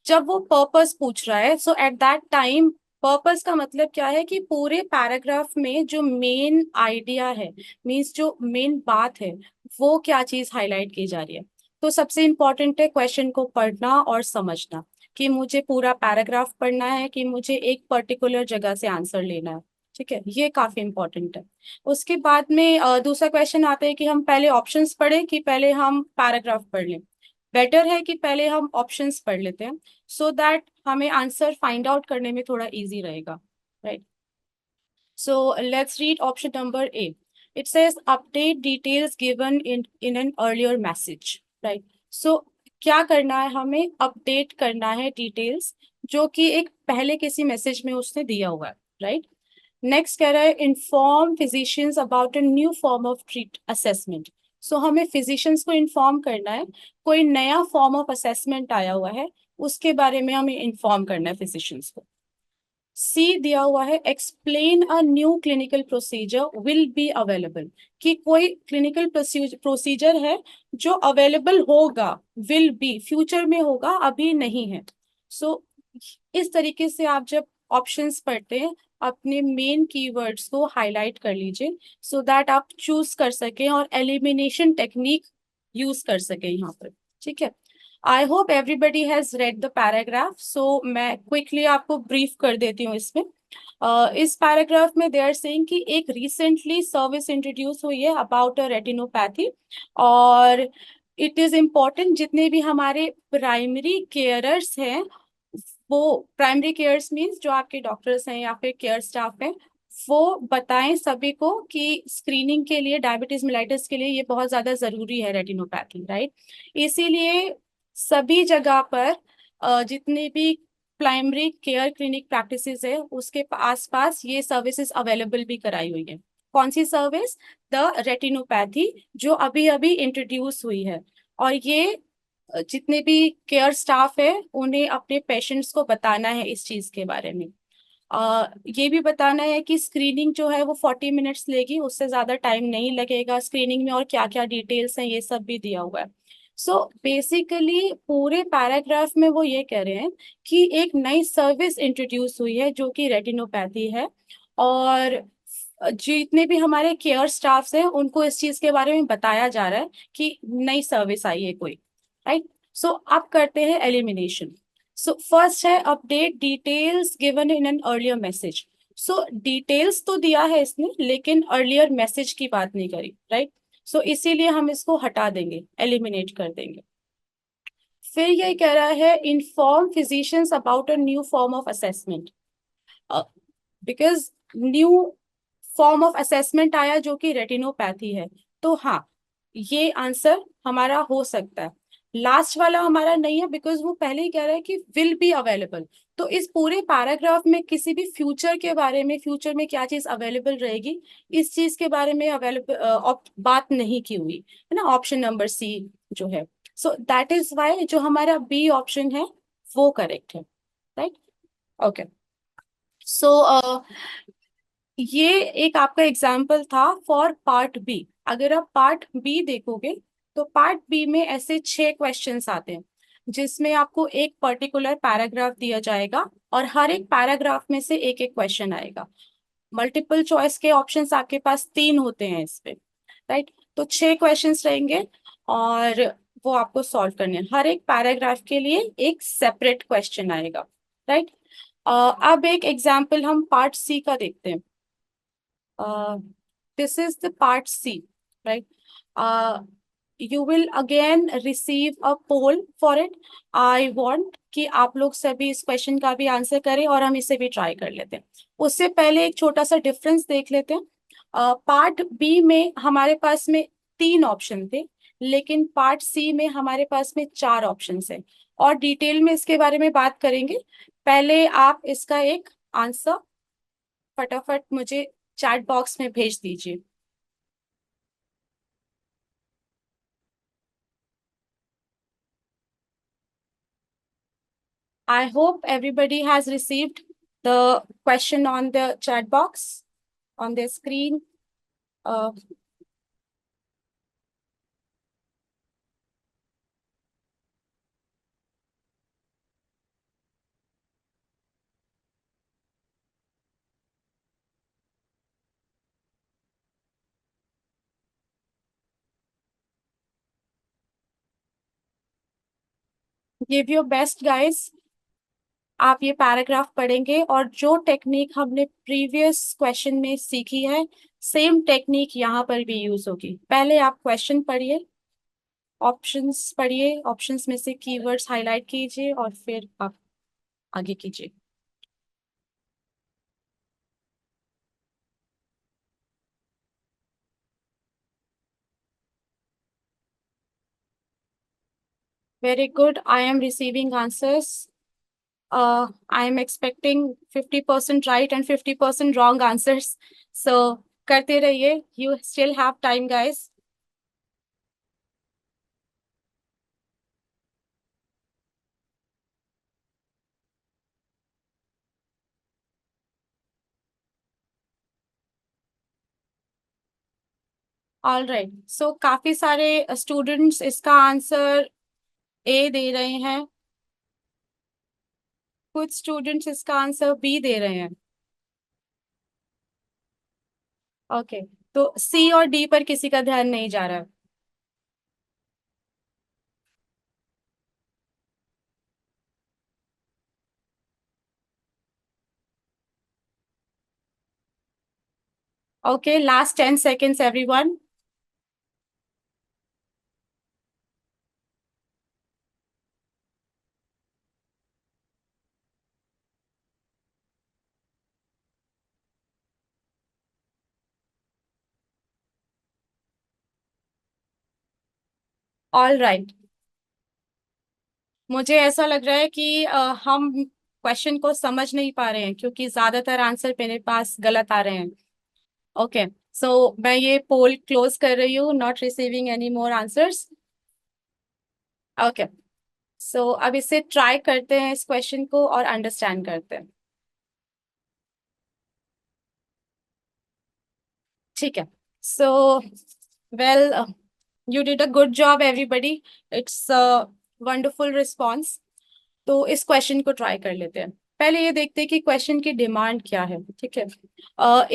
जब वो पर्पस पूछ रहा है, so at that time purpose का मतलब क्या है कि पूरे पैराग्राफ में जो मेन आइडिया है, मीन्स जो मेन बात है, वो क्या चीज हाईलाइट की जा रही है. तो सबसे इम्पोर्टेंट है क्वेश्चन को पढ़ना और समझना, कि मुझे पूरा पैराग्राफ पढ़ना है कि मुझे एक पर्टिकुलर जगह से आंसर लेना है. ठीक है, ये काफी इंपॉर्टेंट है. उसके बाद में दूसरा क्वेश्चन आता है कि हम पहले ऑप्शंस पढ़ें कि पहले हम पैराग्राफ पढ़ लें. बेटर है कि पहले हम ऑप्शंस पढ़ लेते हैं, सो दैट हमें आंसर फाइंड आउट करने में थोड़ा इजी रहेगा. Right. So let's read option number A. It says update details given in an earlier message. Right. So क्या करना है, हमें अपडेट करना है डिटेल्स जो कि एक पहले किसी मैसेज में उसने दिया हुआ है. राइट. नेक्स्ट कह रहा है inform physicians about a new form of treat assessment. So हमें फिजिशियंस को इन्फॉर्म करना है, कोई नया फॉर्म ऑफ असेसमेंट आया हुआ है, उसके बारे में हमें इन्फॉर्म करना है फिजिशियंस को. सी दिया हुआ है explain a new clinical procedure will be available, कि कोई क्लिनिकल प्रोसीजर है जो अवेलेबल होगा, विल बी फ्यूचर में होगा, अभी नहीं है. सो इस तरीके से आप जब ऑप्शंस पढ़ते हैं, अपने मेन कीवर्ड्स को हाईलाइट कर लीजिए, सो दैट आप चूज कर सकें और एलिमिनेशन टेक्निक यूज कर सकें यहाँ पर. ठीक है. I hope everybody has read the paragraph. So मैं क्विकली आपको ब्रीफ कर देती हूँ इसमें. इस पैराग्राफ में दे आर सेइंग कि एक रिसेंटली सर्विस इंट्रोड्यूस हुई है अबाउट अ रेटिनोपैथी, और इट इज इम्पोर्टेंट जितने भी हमारे प्राइमरी केयरर्स हैं, वो प्राइमरी केयर्स मीन्स जो आपके डॉक्टर्स हैं या फिर केयर स्टाफ हैं, वो बताएं सभी को कि स्क्रीनिंग के लिए, डायबिटीज मेलाइटिस के लिए ये बहुत ज्यादा जरूरी है रेटिनोपैथी. राइट. इसीलिए सभी जगह पर जितने भी प्राइमरी केयर क्लिनिक प्रैक्टिसेस है, उसके आसपास ये सर्विसेज अवेलेबल भी कराई हुई है. कौन सी सर्विस? द रेटिनोपैथी, जो अभी अभी इंट्रोड्यूस हुई है. और ये जितने भी केयर स्टाफ है, उन्हें अपने पेशेंट्स को बताना है इस चीज के बारे में. ये भी बताना है कि स्क्रीनिंग जो है वो 40 मिनट्स लेगी, उससे ज्यादा टाइम नहीं लगेगा स्क्रीनिंग में, और क्या क्या डिटेल्स हैं ये सब भी दिया हुआ है. सो बेसिकली पूरे पैराग्राफ में वो ये कह रहे हैं कि एक नई सर्विस इंट्रोड्यूस हुई है जो कि रेटिनोपैथी है, और जितने भी हमारे केयर स्टाफ्स हैं उनको इस चीज के बारे में बताया जा रहा है कि नई सर्विस आई है कोई. राइट. सो अब करते हैं एलिमिनेशन. सो फर्स्ट है update details given in an earlier message. So details तो दिया है इसने, लेकिन अर्लियर मैसेज की बात नहीं करी. राइट. सो इसीलिए हम इसको हटा देंगे, एलिमिनेट कर देंगे. फिर ये कह रहा है inform physicians about a new form of assessment, because new form of assessment आया जो कि रेटिनोपैथी है. तो हाँ, ये आंसर हमारा हो सकता है. लास्ट वाला हमारा नहीं है, बिकॉज वो पहले ही कह रहा है कि विल बी अवेलेबल. तो इस पूरे पैराग्राफ में किसी भी फ्यूचर के बारे में, फ्यूचर में क्या चीज अवेलेबल रहेगी, इस चीज के बारे में अवेलेबल बात नहीं की हुई है ना, ऑप्शन नंबर सी जो है. सो दैट इज वाई जो हमारा बी ऑप्शन है वो करेक्ट है. राइट. ओके. सो ये एक आपका एग्जाम्पल था फॉर पार्ट बी. अगर आप पार्ट बी देखोगे तो पार्ट बी में ऐसे 6 क्वेश्चंस आते हैं. जिसमें आपको एक पर्टिकुलर पैराग्राफ दिया जाएगा और हर एक पैराग्राफ में से एक एक क्वेश्चन आएगा। मल्टीपल चॉइस के ऑप्शंस आपके पास 3 होते हैं इस पे, राइट। तो 6 क्वेश्चंस रहेंगे और वो आपको सॉल्व करने हैं। हर एक पैराग्राफ के लिए एक सेपरेट क्वेश्चन आएगा, राइट। अब एक एग्जाम्पल हम पार्ट सी का देखते हैं। This is the part C, right. You will again receive a poll for it. I want कि आप लोग सभी इस क्वेश्चन का भी आंसर करें और हम इसे भी ट्राई कर लेते हैं। उससे पहले एक छोटा सा डिफरेंस देख लेते हैं। पार्ट बी में हमारे पास में 3 ऑप्शन थे, लेकिन पार्ट सी में हमारे पास में 4 ऑप्शन है और डिटेल में इसके बारे में बात करेंगे। पहले आप इसका एक आंसर फटाफट मुझे चैट बॉक्स में भेज दीजिए। I hope everybody has received the question on the chat box on their screen. Give your best, guys. आप ये पैराग्राफ पढ़ेंगे और जो टेक्निक हमने प्रीवियस क्वेश्चन में सीखी है, सेम टेक्निक यहाँ पर भी यूज होगी। पहले आप क्वेश्चन पढ़िए, ऑप्शंस पढ़िए, ऑप्शंस में से कीवर्ड्स हाईलाइट कीजिए और फिर आप आगे कीजिए। Very good. I am receiving answers. I am expecting 50% right and 50% wrong answers. So, करते रहिए. You still have time, guys. All right. So, काफी सारे students इसका आंसर A दे रहे हैं, कुछ स्टूडेंट्स इसका आंसर B दे रहे हैं। ओके, तो C और D पर किसी का ध्यान नहीं जा रहा है। Okay, last 10 seconds, everyone. All right. मुझे ऐसा लग रहा है कि हम क्वेश्चन को समझ नहीं पा रहे हैं क्योंकि ज्यादातर आंसर मेरे पास गलत आ रहे हैं। ओके, सो मैं ये पोल क्लोज कर रही हूँ, not receiving any more answers. Okay, so अब इसे ट्राई करते हैं, इस क्वेश्चन को, और अंडरस्टैंड करते हैं। ठीक है, so well, you did a good job everybody, it's a wonderful response. तो इस क्वेश्चन को ट्राई कर लेते हैं। पहले ये देखते हैं कि क्वेश्चन की डिमांड क्या है। ठीक है,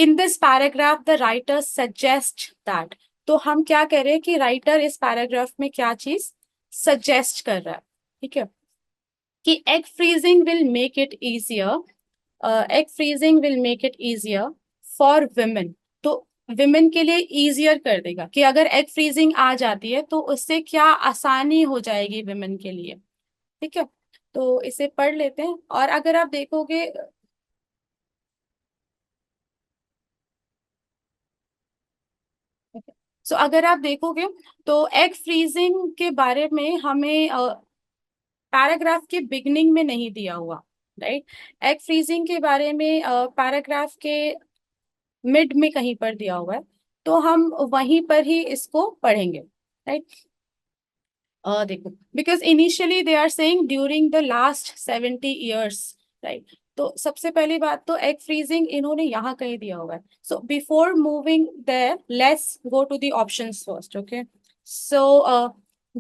in this paragraph the writer suggest that. तो हम क्या कह रहे हैं कि राइटर इस पैराग्राफ में क्या चीज सजेस्ट कर रहा है। ठीक है, कि egg freezing will make it easier, egg freezing will make it easier for women. तो विमेन के लिए इजियर कर देगा कि अगर एग फ्रीजिंग आ जाती है तो उससे क्या आसानी हो जाएगी विमेन के लिए। ठीक है, तो इसे पढ़ लेते हैं। और अगर आप देखोगे, सो अगर आप देखोगे तो एग फ्रीजिंग के बारे में हमें पैराग्राफ के बिगनिंग में नहीं दिया हुआ, राइट। एग फ्रीजिंग के बारे में पैराग्राफ के मिड में कहीं पर दिया हुआ है, तो हम वहीं पर ही इसको पढ़ेंगे, राइट। देखो, because initially they are saying during the last 70 years, right. तो सबसे पहली बात तो एग फ्रीजिंग इन्होंने यहाँ कहीं दिया हुआ है। So before moving there, let's go to the options first. Okay, so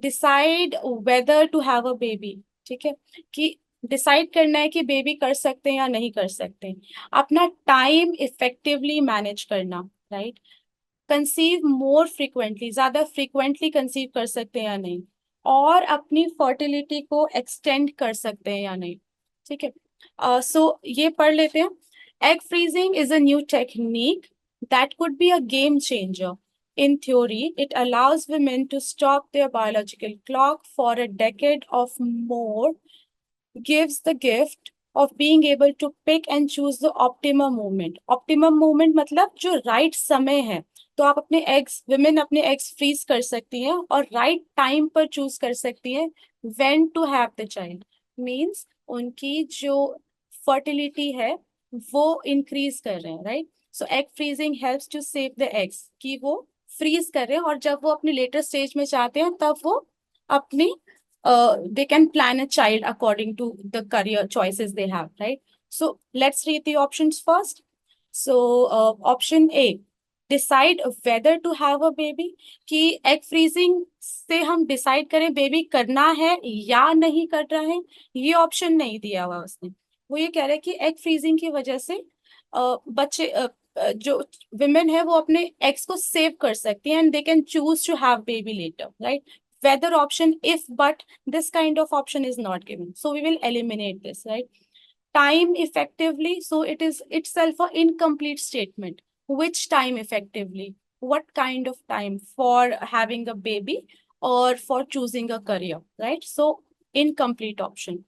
decide whether to have a baby, ठीक है, कि डिसाइड करना है कि बेबी कर सकते हैं या नहीं कर सकते, अपना टाइम इफेक्टिवली मैनेज करना, राइट, कंसीव मोर फ्रिक्वेंटली, ज्यादा फ्रिक्वेंटली कंसीव कर सकते हैं या नहीं, और अपनी फर्टिलिटी को एक्सटेंड कर सकते हैं या नहीं, ठीक है। सो ये पढ़ लेते हैं। Egg freezing is a new technique that could be a game changer. In theory, it allows women to stop their biological clock for a decade of more, gives the gift of being able to pick and choose the optimum moment. Optimum moment मतलब जो right समय है, तो आप अपने eggs, women अपने eggs freeze कर सकती हैं और राइट टाइम पर चूज कर सकती हैं when to have the child, means उनकी जो फर्टिलिटी है वो इंक्रीज कर रहे हैं, right. So egg freezing helps to save the eggs, कि वो फ्रीज कर रहे हैं और जब वो अपनी लेटर स्टेज में चाहते हैं तब वो अपनी they can plan a child according to the career choices they have, right? So let's read the options first. So option A, decide whether to have a baby, कि एग फ्रीजिंग से हम decide करें baby करना है या नहीं कर रहा है, ये ऑप्शन नहीं दिया हुआ उसने। वो ये कह रहे हैं कि एग फ्रीजिंग की वजह से बच्चे जो विमेन है वो अपने एग्स को सेव कर सकती हैं and they can choose to have baby later, right. Whether option if, but this kind of option is not given, so we will eliminate this, right? Time effectively, so it is itself an incomplete statement. Which time effectively? What kind of time for having a baby or for choosing a career, right? So incomplete option.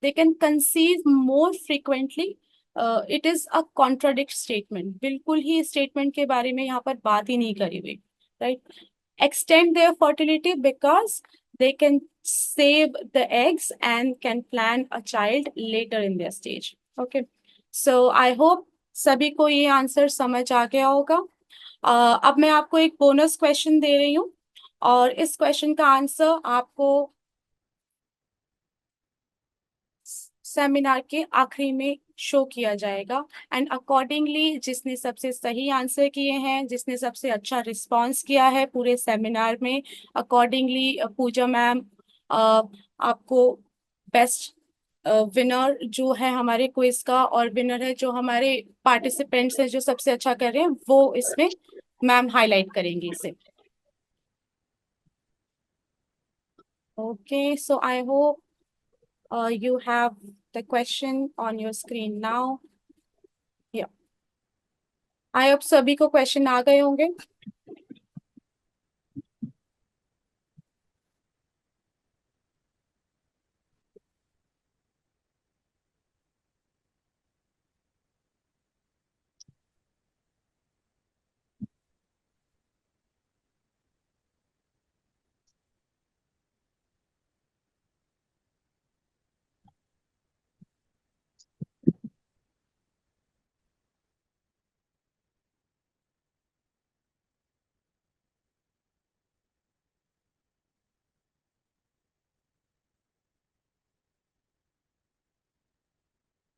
They can conceive more frequently. It is a contradict statement. बिल्कुल ही statement के बारे में यहाँ पर बात ही नहीं करी हुई, right? Extend their fertility because they can save the eggs and can plan a child later in their stage. Okay, so I hope सभी को ये आंसर समझ आ गया होगा। अब मैं आपको एक बोनस क्वेश्चन दे रही हूँ और इस क्वेश्चन का आंसर आपको सेमिनार के आखिरी में शो किया जाएगा एंड अकॉर्डिंगली जिसने सबसे सही आंसर किए हैं, जिसने सबसे अच्छा रिस्पांस किया है पूरे सेमिनार में, अकॉर्डिंगली पूजा मैम आपको बेस्ट विनर जो है हमारे क्विज का और विनर है जो हमारे पार्टिसिपेंट्स हैं जो सबसे अच्छा कर रहे हैं वो इसमें मैम हाईलाइट करेंगे इसे। Okay, so I hope you have the question on your screen now. Yeah. I hope सभी को क्वेश्चन आ गए होंगे।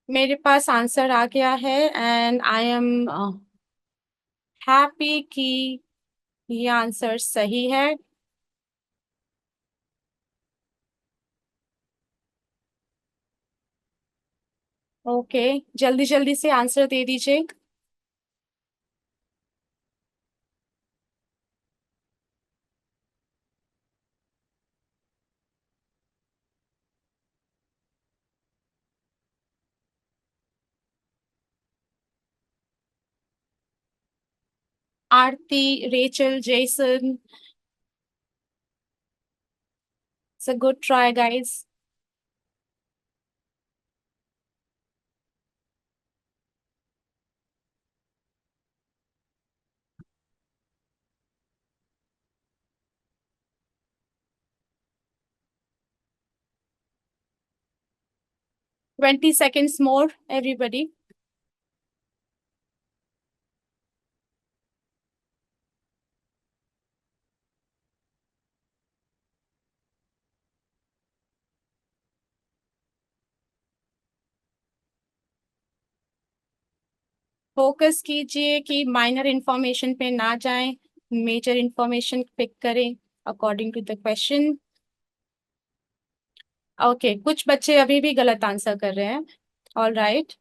मेरे पास आंसर आ गया है एंड आई एम हैप्पी कि ये आंसर सही है। ओके, जल्दी जल्दी से आंसर दे दीजिए। Aarti, Rachel, Jason, it's a good try guys. 20 seconds more, everybody. Focus कीजिए कि माइनर इंफॉर्मेशन पे ना जाएं, मेजर इंफॉर्मेशन पिक करें according to the question. Okay, कुछ बच्चे अभी भी गलत आंसर कर रहे हैं। All right,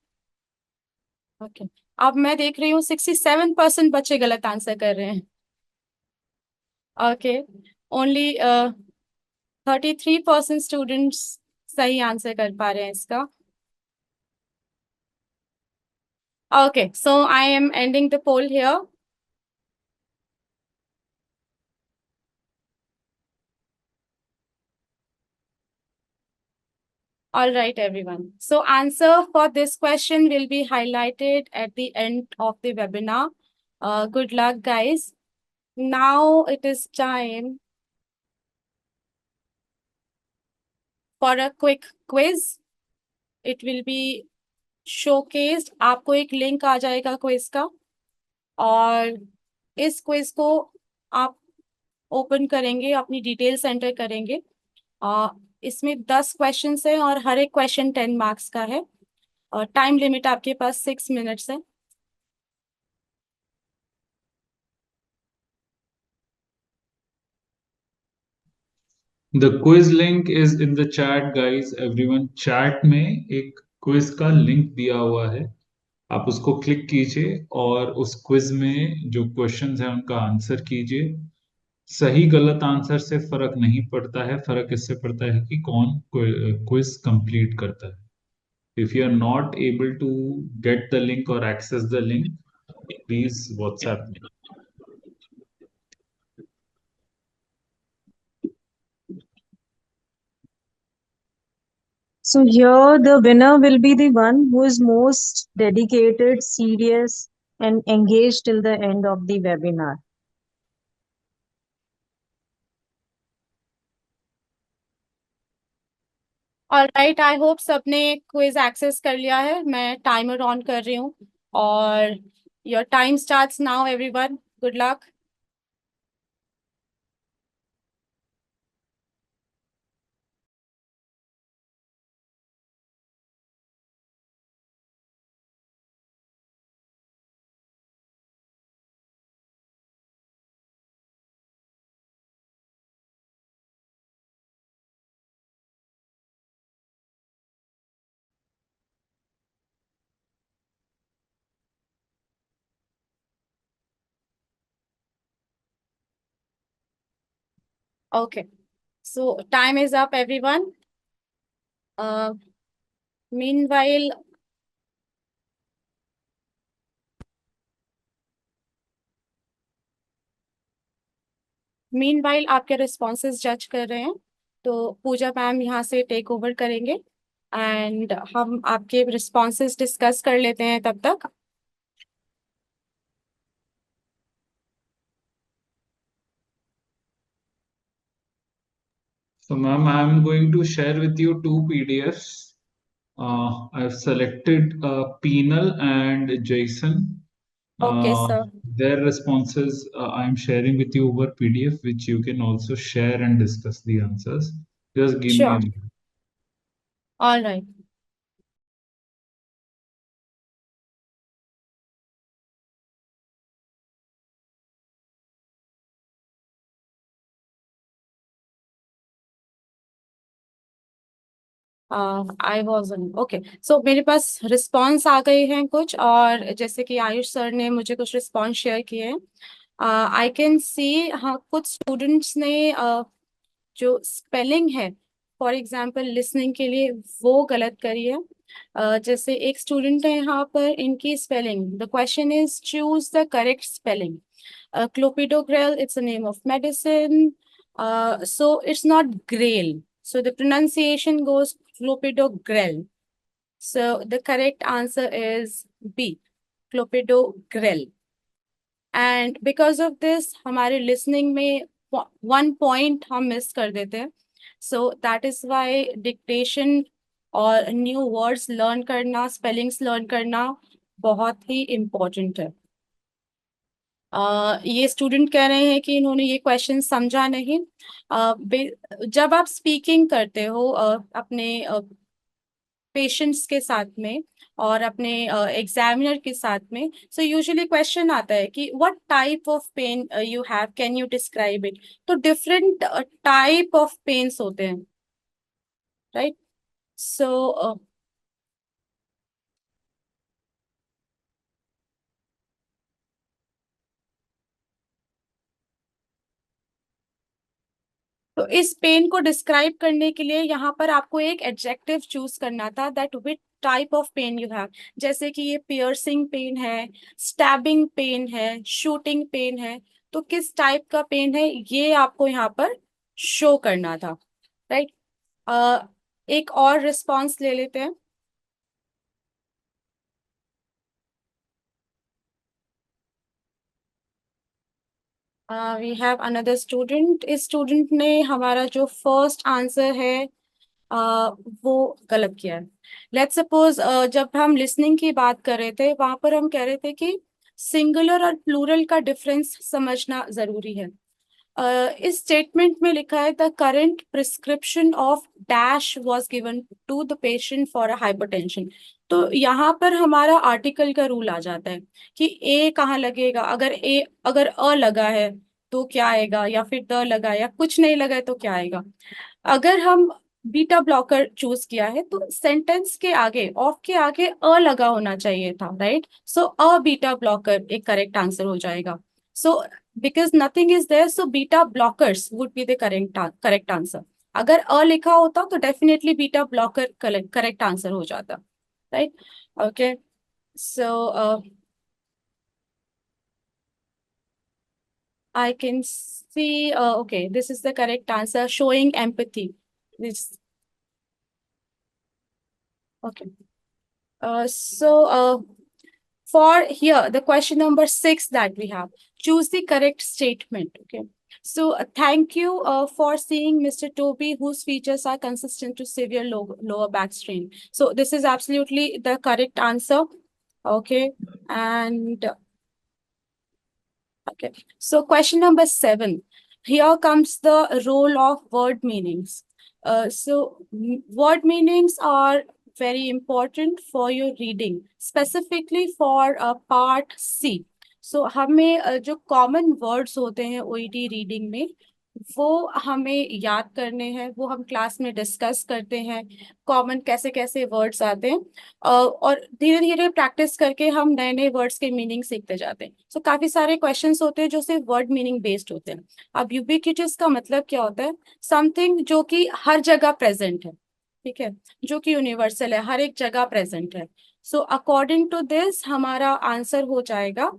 okay. अब मैं देख रही हूँ 67% बच्चे गलत आंसर कर रहे हैं। ओके, ओनली 33% स्टूडेंट्स सही आंसर कर पा रहे हैं इसका। Okay, so I am ending the poll here. All right, everyone. So answer for this question will be highlighted at the end of the webinar. Good luck, guys. Now it is time for a quick quiz. It will be showcased. आपको एक link आ जाएगा quiz का, और इस quiz को आप open करेंगे, अपनी डिटेल्स एंटर करेंगे। इसमें 10 क्वेश्चंस हैं और हर एक क्वेश्चन 10 मार्क्स का है, और टाइम लिमिट आपके पास 6 मिनट्स है। The quiz link is in the chat, guys. Everyone, chat में एक क्विज का लिंक दिया हुआ है, आप उसको क्लिक कीजिए और उस क्विज में जो क्वेश्चंस हैं उनका आंसर कीजिए। सही गलत आंसर से फर्क नहीं पड़ता है, फर्क इससे पड़ता है कि कौन क्विज कंप्लीट करता है। If you are not able to get the link or access the link, please WhatsApp me. So here the winner will be the one who is most dedicated, serious, and engaged till the end of the webinar. Alright, I hope सबने quiz access कर लिया है। मैं timer on कर रही हूँ, और your time starts now everyone. Good luck. Okay, so time is up, everyone. Meanwhile, आपके रिस्पॉन्सेज जज कर रहे हैं, तो पूजा मैम यहाँ से टेक ओवर करेंगे, एंड हम आपके रिस्पॉन्सेज डिस्कस कर लेते हैं तब तक। So, ma'am, I'm going to share with you two PDFs. I've selected Penal and Jason. Okay, sir. Their responses I'm sharing with you over PDF, which you can also share and discuss the answers. Just give me a Sure. minute. All right. I was okay, so मेरे पास response आ गए हैं कुछ, और जैसे कि Ayush sir ने मुझे कुछ रिस्पॉन्स शेयर किए हैं। आई कैन सी, हाँ, कुछ स्टूडेंट्स ने जो स्पेलिंग है, फॉर एग्जांपल लिसनिंग के लिए, वो गलत करी है। जैसे एक स्टूडेंट है यहाँ पर, इनकी spelling, the question is choose the correct spelling. Clopidogrel, it's a name of medicine, so it's not grail, so the pronunciation goes clopidogrel. So the correct answer is B, clopidogrel. And because of this, हमारे listening में 1 point हम miss कर देते हैं. So that is why dictation और new words learn करना, spellings learn करना बहुत ही important है। ये स्टूडेंट कह रहे हैं कि इन्होंने ये क्वेश्चन समझा नहीं। जब आप स्पीकिंग करते हो अपने पेशेंट्स के साथ में और अपने एग्जामिनर के साथ में, सो यूजुअली क्वेश्चन आता है कि what type of pain you have, can you describe it. तो डिफरेंट टाइप ऑफ पेन्स होते हैं। right? So तो इस पेन को डिस्क्राइब करने के लिए यहाँ पर आपको एक एडजेक्टिव चूज करना था, that which type of pain you have. जैसे कि ये पियर्सिंग पेन है, स्टैबिंग पेन है, शूटिंग पेन है, तो किस टाइप का पेन है ये आपको यहाँ पर शो करना था, राइट? एक और रिस्पॉन्स ले लेते हैं। We have another student. इस स्टूडेंट ने हमारा जो फर्स्ट आंसर है वो गलत किया है। लेट्स सपोज जब हम लिसनिंग की बात कर रहे थे वहां पर हम कह रहे थे कि सिंगुलर और प्लूरल का डिफरेंस समझना जरूरी है। इस स्टेटमेंट में लिखा है the current prescription of dash was given to the patient for a hypertension. तो यहाँ पर हमारा आर्टिकल का रूल आ जाता है कि ए कहाँ लगेगा। अगर अ लगा है तो क्या आएगा, या फिर द लगा है, या कुछ नहीं लगा है तो क्या आएगा। अगर हम बीटा ब्लॉकर चूज किया है तो सेंटेंस के आगे, ऑफ के आगे अ लगा होना चाहिए था, right? So a beta blocker एक करेक्ट आंसर हो जाएगा। So because nothing is there, so beta blockers would be the correct answer. अगर अ लिखा होता तो definitely beta blocker correct answer हो जाता, right? Okay, so I can see, okay, this is the correct answer, showing empathy. This, okay. So for here, the question number 6 that we have, choose the correct statement. Okay. So thank you for seeing Mr. Toby, whose features are consistent to severe lower back strain. So this is absolutely the correct answer. Okay. And okay. So question number 7. Here comes the role of word meanings. Word meanings are very important for your reading, specifically for part C. So हमें जो common words होते हैं OET reading में वो हमें याद करने हैं, वो हम क्लास में डिस्कस करते हैं कॉमन कैसे कैसे वर्ड्स आते हैं, और धीरे धीरे प्रैक्टिस करके हम नए नए वर्ड्स के मीनिंग सीखते जाते हैं। सो काफी सारे क्वेश्चंस होते हैं जो सिर्फ वर्ड मीनिंग बेस्ड होते हैं। अब यूबिक्विटस का मतलब क्या होता है? समथिंग जो कि हर जगह प्रेजेंट है, ठीक है, जो कि यूनिवर्सल है, हर एक जगह प्रेजेंट है। सो अकॉर्डिंग टू दिस हमारा आंसर हो जाएगा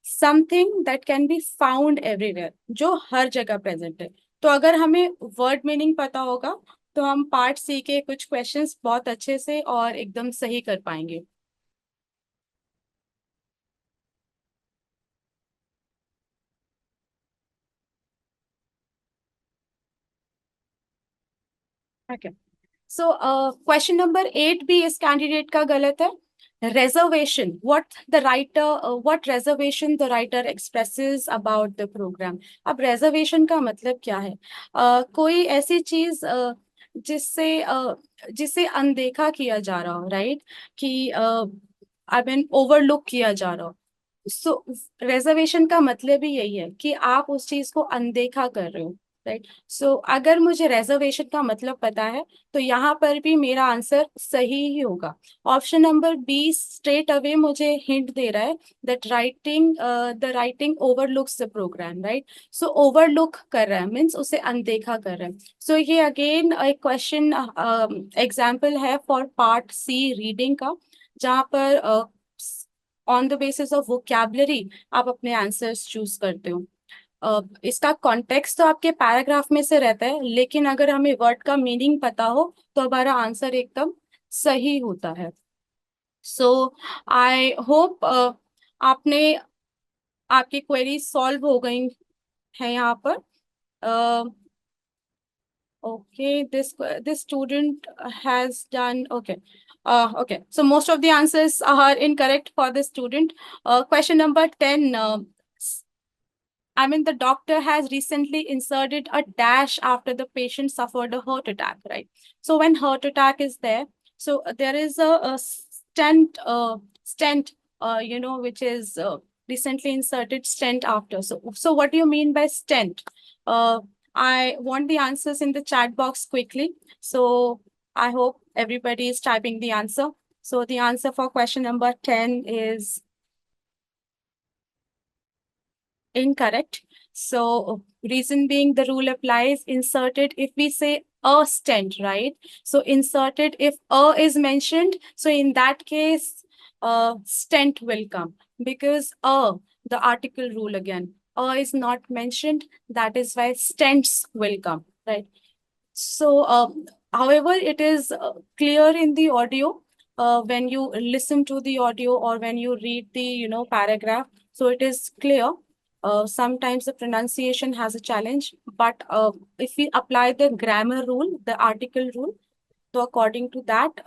something that can be found everywhere, जो हर जगह प्रेजेंट है। तो अगर हमें वर्ड मीनिंग पता होगा तो हम पार्ट सी के कुछ क्वेश्चंस बहुत अच्छे से और एकदम सही कर पाएंगे। ओके, सो क्वेश्चन नंबर 8 भी इस कैंडिडेट का गलत है। reservation, what reservation the writer expresses about the program। अब reservation का मतलब क्या है? कोई ऐसी चीज जिसे अनदेखा किया जा रहा हो, राइट? कि आई मीन ओवरलुक किया जा रहा हो। सो रेजर्वेशन का मतलब ही यही है कि आप उस चीज को अनदेखा कर रहे हो, राइट? सो अगर मुझे रेजर्वेशन का मतलब पता है तो यहाँ पर भी मेरा आंसर सही ही होगा। Option number B straight away मुझे हिंट दे रहा है that writing overlooks the program, right? So overlook कर रहा है मीन्स उसे अनदेखा कर रहा है। सो ये अगेन एक क्वेश्चन एग्जाम्पल है फॉर पार्ट सी रीडिंग का, जहाँ पर on the basis of vocabulary आप अपने आंसर्स चूज करते हो। इसका कॉन्टेक्स्ट तो आपके पैराग्राफ में से रहता है, लेकिन अगर हमें वर्ड का मीनिंग पता हो तो हमारा आंसर एकदम सही होता है। सो आई होप आपने आपकी क्वेरी सॉल्व हो गई है यहाँ पर। Okay, this student has done okay. Okay, so most of the answers are incorrect for this student. Question number 10. I mean, the doctor has recently inserted a dash after the patient suffered a heart attack, right? So when heart attack is there, so there is a stent, which is recently inserted stent after. So what do you mean by stent? I want the answers in the chat box quickly. So I hope everybody is typing the answer. So the answer for question number 10 is incorrect. So reason being, the rule applies inserted if we say a stent, right? So inserted if a is mentioned. So in that case, stent will come because the article rule again, is not mentioned. That is why stents will come, right? So, however, it is clear in the audio when you listen to the audio or when you read the paragraph. So it is clear. Sometimes the pronunciation has a challenge, but if we apply the grammar rule, the article rule, तो according to that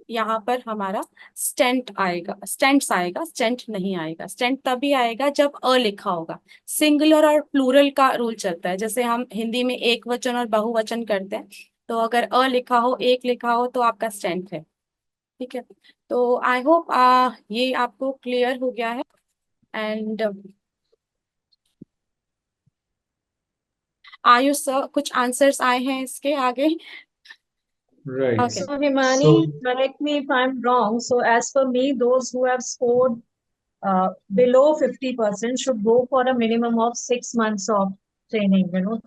यहाँ पर हमारा stent आएगा, stents आएगा, stent नहीं आएगा। Stent तभी आएगा जब अ लिखा होगा। सिंगुलर और प्लूरल का रूल चलता है, जैसे हम हिंदी में एक वचन और बहुवचन करते हैं, तो अगर अ लिखा हो, एक लिखा हो, तो आपका स्टेंट है। ठीक है, तो आई होप ये आपको क्लियर हो गया है। एंड आयुष सर, कुछ आंसर्स आए हैं इसके आगे? Right. Okay. So Himani, So- correct me if I'm wrong. So as per me, those who have scored below 50% should go for a minimum of 6 months of training, to Right.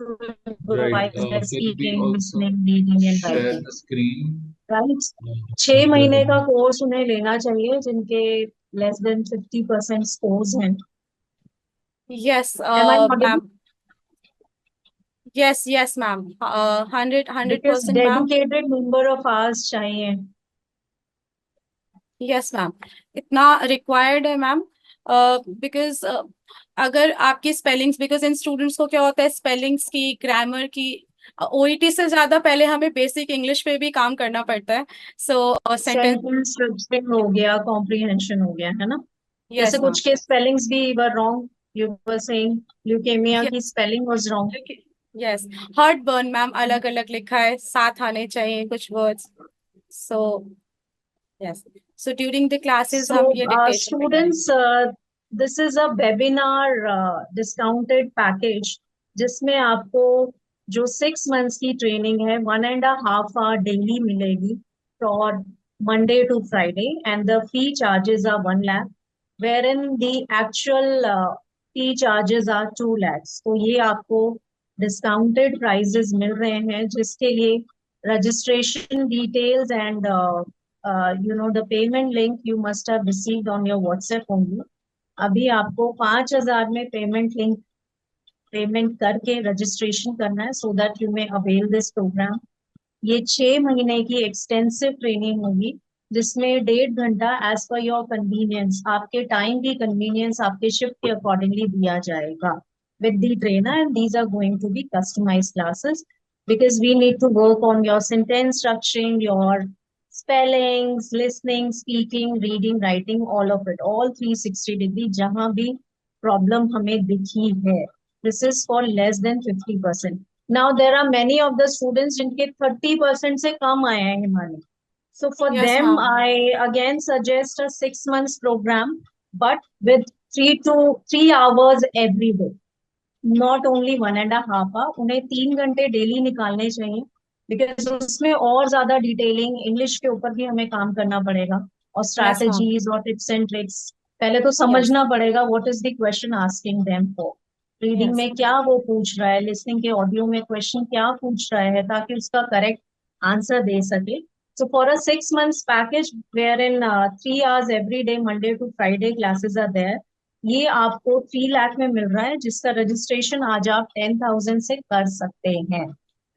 improvise their Will we speaking, also listening, reading, and share writing. the screen? Right? Uh, 6 महीने का the- course उन्हें लेना चाहिए जिनके less than 50% scores हैं. Yes, Am I audible? ma'am. Yes, ma'am. 100% Because ma'am. dedicated number of hours चाहिए. Yes ma'am, इतना required है मैम, बिकॉज अगर आपकी स्पेलिंग्स, बिकॉज इन स्टूडेंट्स को क्या होता है, स्पेलिंग्स की, ग्रामर की, ओईटी से ज्यादा पहले हमें बेसिक इंग्लिश पे भी काम करना पड़ता है। सो सेंटेंस, सेंटेंस स्ट्रक्चरिंग हो गया, कॉम्प्रिहेंशन हो गया, है ना? जैसे यस कुछ के स्पेलिंग्स भी were wrong, you were saying leukemia की spelling was wrong. Yes, heart burn ma'am अलग अलग लिखा है, साथ आने चाहिए कुछ words. So yes, so during the classes हम ये डिक्टेशन पे करेंगे। Students, this is a webinar discounted package जिसमें आपको जो 6 months की ट्रेनिंग है 1.5 hour डेली मिलेगी for Monday to Friday, and the fee charges are 1 lakh, wherein the actual fee charges are 2 lakhs. तो ये आपको डिस्काउंटेड प्राइजेस मिल रहे हैं, जिसके लिए registration details and the payment link you must have received on your WhatsApp only. अभी आपको 5,000 में पेमेंट करके रजिस्ट्रेशन करना है, so that you may avail this program. ये 6 महीने की एक्सटेंसिव ट्रेनिंग होगी जिसमें 1.5 घंटा एज पर योर कन्वीनियंस, आपके टाइम की कन्वीनियंस, आपके शिफ्ट के अकॉर्डिंगली दिया जाएगा with the trainer, and these are going to be customized classes because we need to work on your sentence structuring, your spellings, listening, speaking, reading, writing, all of it, all 360 degree. जहां भी problem हमें दिखी है, this is for less than 50%. Now there are many of the students जिनके 30% से कम आए हैं Himani. So for Yes, them, ma'am. I again suggest a 6 months program, but with 3 hours every day. Not only 1.5 hour, उन्हें 3 घंटे daily निकालने चाहिए, because उसमें और ज्यादा डिटेलिंग इंग्लिश के ऊपर भी हमें काम करना पड़ेगा, और स्ट्रैटेजीज और टिप्स एंड ट्रिक्स पहले तो समझना पड़ेगा what is the question asking them for. Reading में क्या वो पूछ रहा है, लिसनिंग के ऑडियो में क्वेश्चन क्या पूछ रहा है, ताकि उसका करेक्ट आंसर दे सके. So for a 6 months package wherein 3 hours every day, Monday to Friday classes are there, ये आपको 3 लाख में मिल रहा है, जिसका रजिस्ट्रेशन आज आप 10,000 से कर सकते हैं.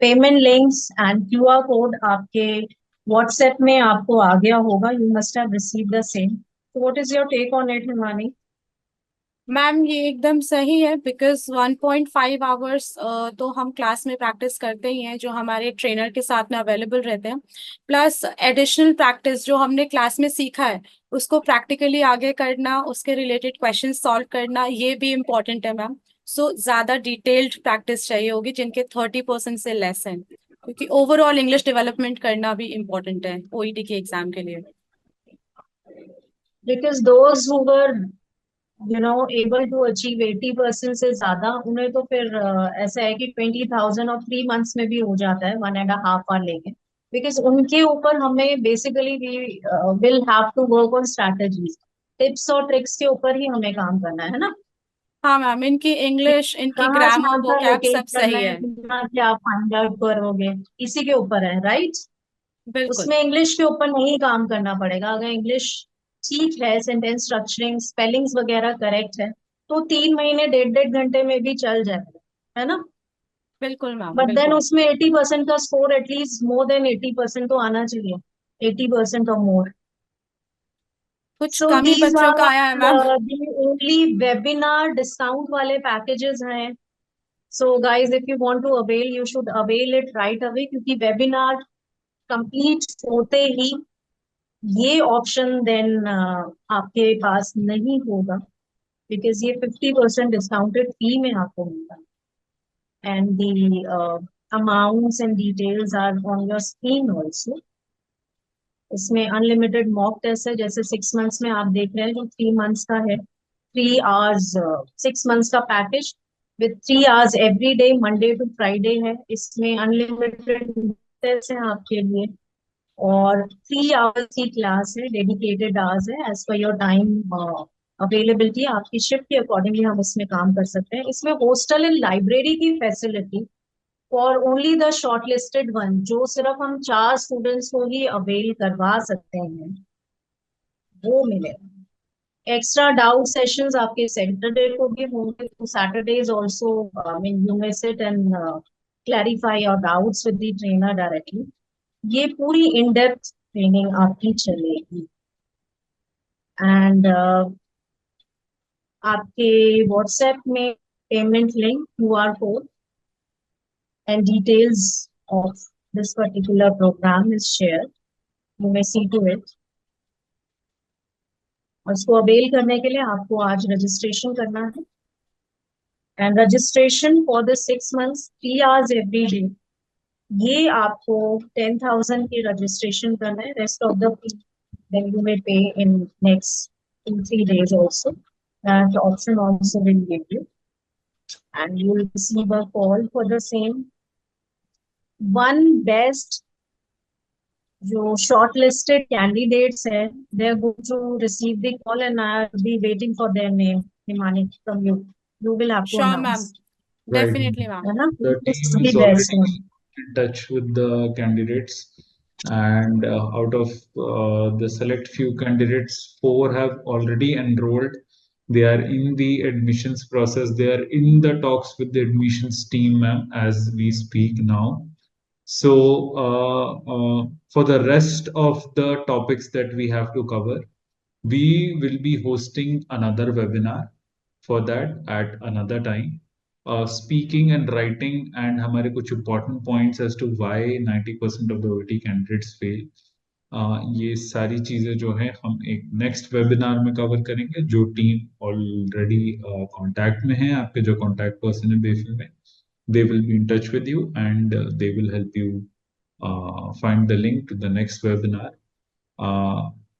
Payment links and QR code आपके व्हाट्सएप में आपको आ गया होगा, you must have received the same. So what is your take on it, Himani? Ma'am ये एकदम सही है, बिकॉज 1.5 आवर्स तो हम क्लास में प्रैक्टिस करते ही हैं, जो हमारे ट्रेनर के साथ में अवेलेबल रहते हैं, प्लस एडिशनल प्रैक्टिस जो हमने क्लास में सीखा है उसको प्रैक्टिकली आगे करना, उसके रिलेटेड क्वेश्चन सॉल्व करना, ये भी इम्पोर्टेंट है मैम. सो ज़्यादा डिटेल्ड प्रैक्टिस चाहिए होगी जिनके 30% से लेस हैं, क्योंकि ओवरऑल इंग्लिश डेवलपमेंट करना भी इम्पोर्टेंट है ओईटी के एग्जाम के लिए. Because those who were able to achieve 80% से ज्यादा, उन्हें तो फिर ऐसा है कि 20,000 और 3 months में भी हो जाता है 1.5 hour लेके. बिकॉज उनके ऊपर हमें basically we will have to work on strategies, tips और ट्रिक्स के ऊपर ही हमें काम करना है ना। हाँ मैम, इनकी इंग्लिश, इनकी कहाँ से ग्रामर, आंसर वोकैब लोकेट सब करना सही है, है। कितना क्या फाइंड आउट करोगे, इसी के ऊपर है, राइट। बिल्कुल। उसमें इंग्लिश के ऊपर नहीं काम करना पड़ेगा। अगर इंग्लिश ठीक है, सेंटेंस स्ट्रक्चरिंग, स्पेलिंग्स वगैरह करेक्ट है, तो 3 महीने 1.5 घंटे में भी चल जाएगा, है ना। बिल्कुल मैम, बट देन बिल्कुल। उसमें 80% का स्कोर, एटलीस्ट मोर देन 80% तो आना चाहिए, 80% और मोर। कुछ सो कम ही दीज बच्चों का आर आया है ma'am. the only webinar discount वाले पैकेजेस हैं। So guys, if you want to avail, you should avail it right away, क्योंकि वेबिनार कंप्लीट होते ही ये ऑप्शन देन आपके पास नहीं होगा, बिकॉज ये 50% डिस्काउंटेड फी में आपको मिलता है। And the amounts and details are on your screen also. इसमें अनलिमिटेड मॉक टेस्ट है, जैसे 6 मंथ्स में आप देख रहे हैं, जो 3 मंथ्स का है, 3 आवर्स, 6 मंथ्स का package with 3 hours every day, Monday to Friday है। इसमें अनलिमिटेड टेस्ट है आपके लिए, और 3 आवर्स की क्लास है, डेडिकेटेड आवर्स है, as per your time availability, आपकी शिफ्ट के अकॉर्डिंगली हम इसमें काम कर सकते हैं। इसमें हॉस्टल एंड लाइब्रेरी की facility for only the shortlisted one, जो सिर्फ हम 4 स्टूडेंट्स को ही अवेल करवा सकते हैं, वो मिलेगा। एक्स्ट्रा डाउट सेशंस आपके सैटरडे को भी होंगे, तो Saturday is also, I mean, you may sit and clarify your doubts with the trainer directly. ये पूरी इन डेप्थ ट्रेनिंग आपकी चलेगी। एंड आपके व्हाट्सएप में payment link, QR code and details of this particular program is shared. You may see to it. और इसको avail करने के लिए आपको आज रजिस्ट्रेशन करना है। And registration for the 6 months 3 hours every day, ये आपको 10,000 की रजिस्ट्रेशन करना है। Rest of the then you may pay in next 2-3 days also. That option also will give you, and you will receive a call for the same. One best जो shortlisted candidates है, they are going to receive the call, and I will be waiting for their name, Himani, from you. You will have to sure ma'am, announce, Right. Definitely ma'am. है ना। The This is team the is best already one. in touch with the candidates, and out of the select few candidates, 4 have already enrolled. They are in the admissions process. They are in the talks with the admissions team, ma'am, as we speak now. So, for the rest of the topics that we have to cover, we will be hosting another webinar for that at another time. Speaking and writing and हमारे कुछ important points as to why 90% of the OET candidates fail. ये सारी चीजें जो है हम एक next webinar में कवर करेंगे, जो टीम ऑलरेडी कांटेक्ट में है, आपके जो कांटेक्ट पर्सन है बेफिल में, they will be in touch with you, and they will help you find the link to the next webinar.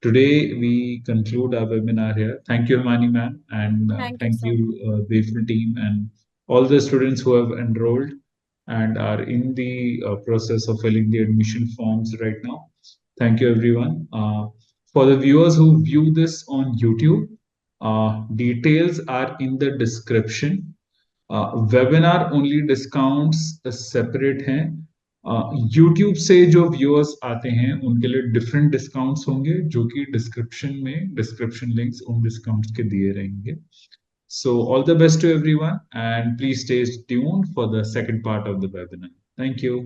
Today we conclude our webinar here. Thank you, Himani ma'am, and thank you thank sir. you, Bayfield team, and all the students who have enrolled and are in the process of filling the admission forms right now. Thank you, everyone. For the viewers who view this on YouTube, details are in the description. Webinar only discounts separate हैं। YouTube से जो viewers आते हैं उनके लिए different discounts होंगे, जो कि डिस्क्रिप्शन लिंक्स उन डिस्काउंट्स के दिए रहेंगे। So all the best to everyone, and please stay tuned for the second part of the webinar. Thank you.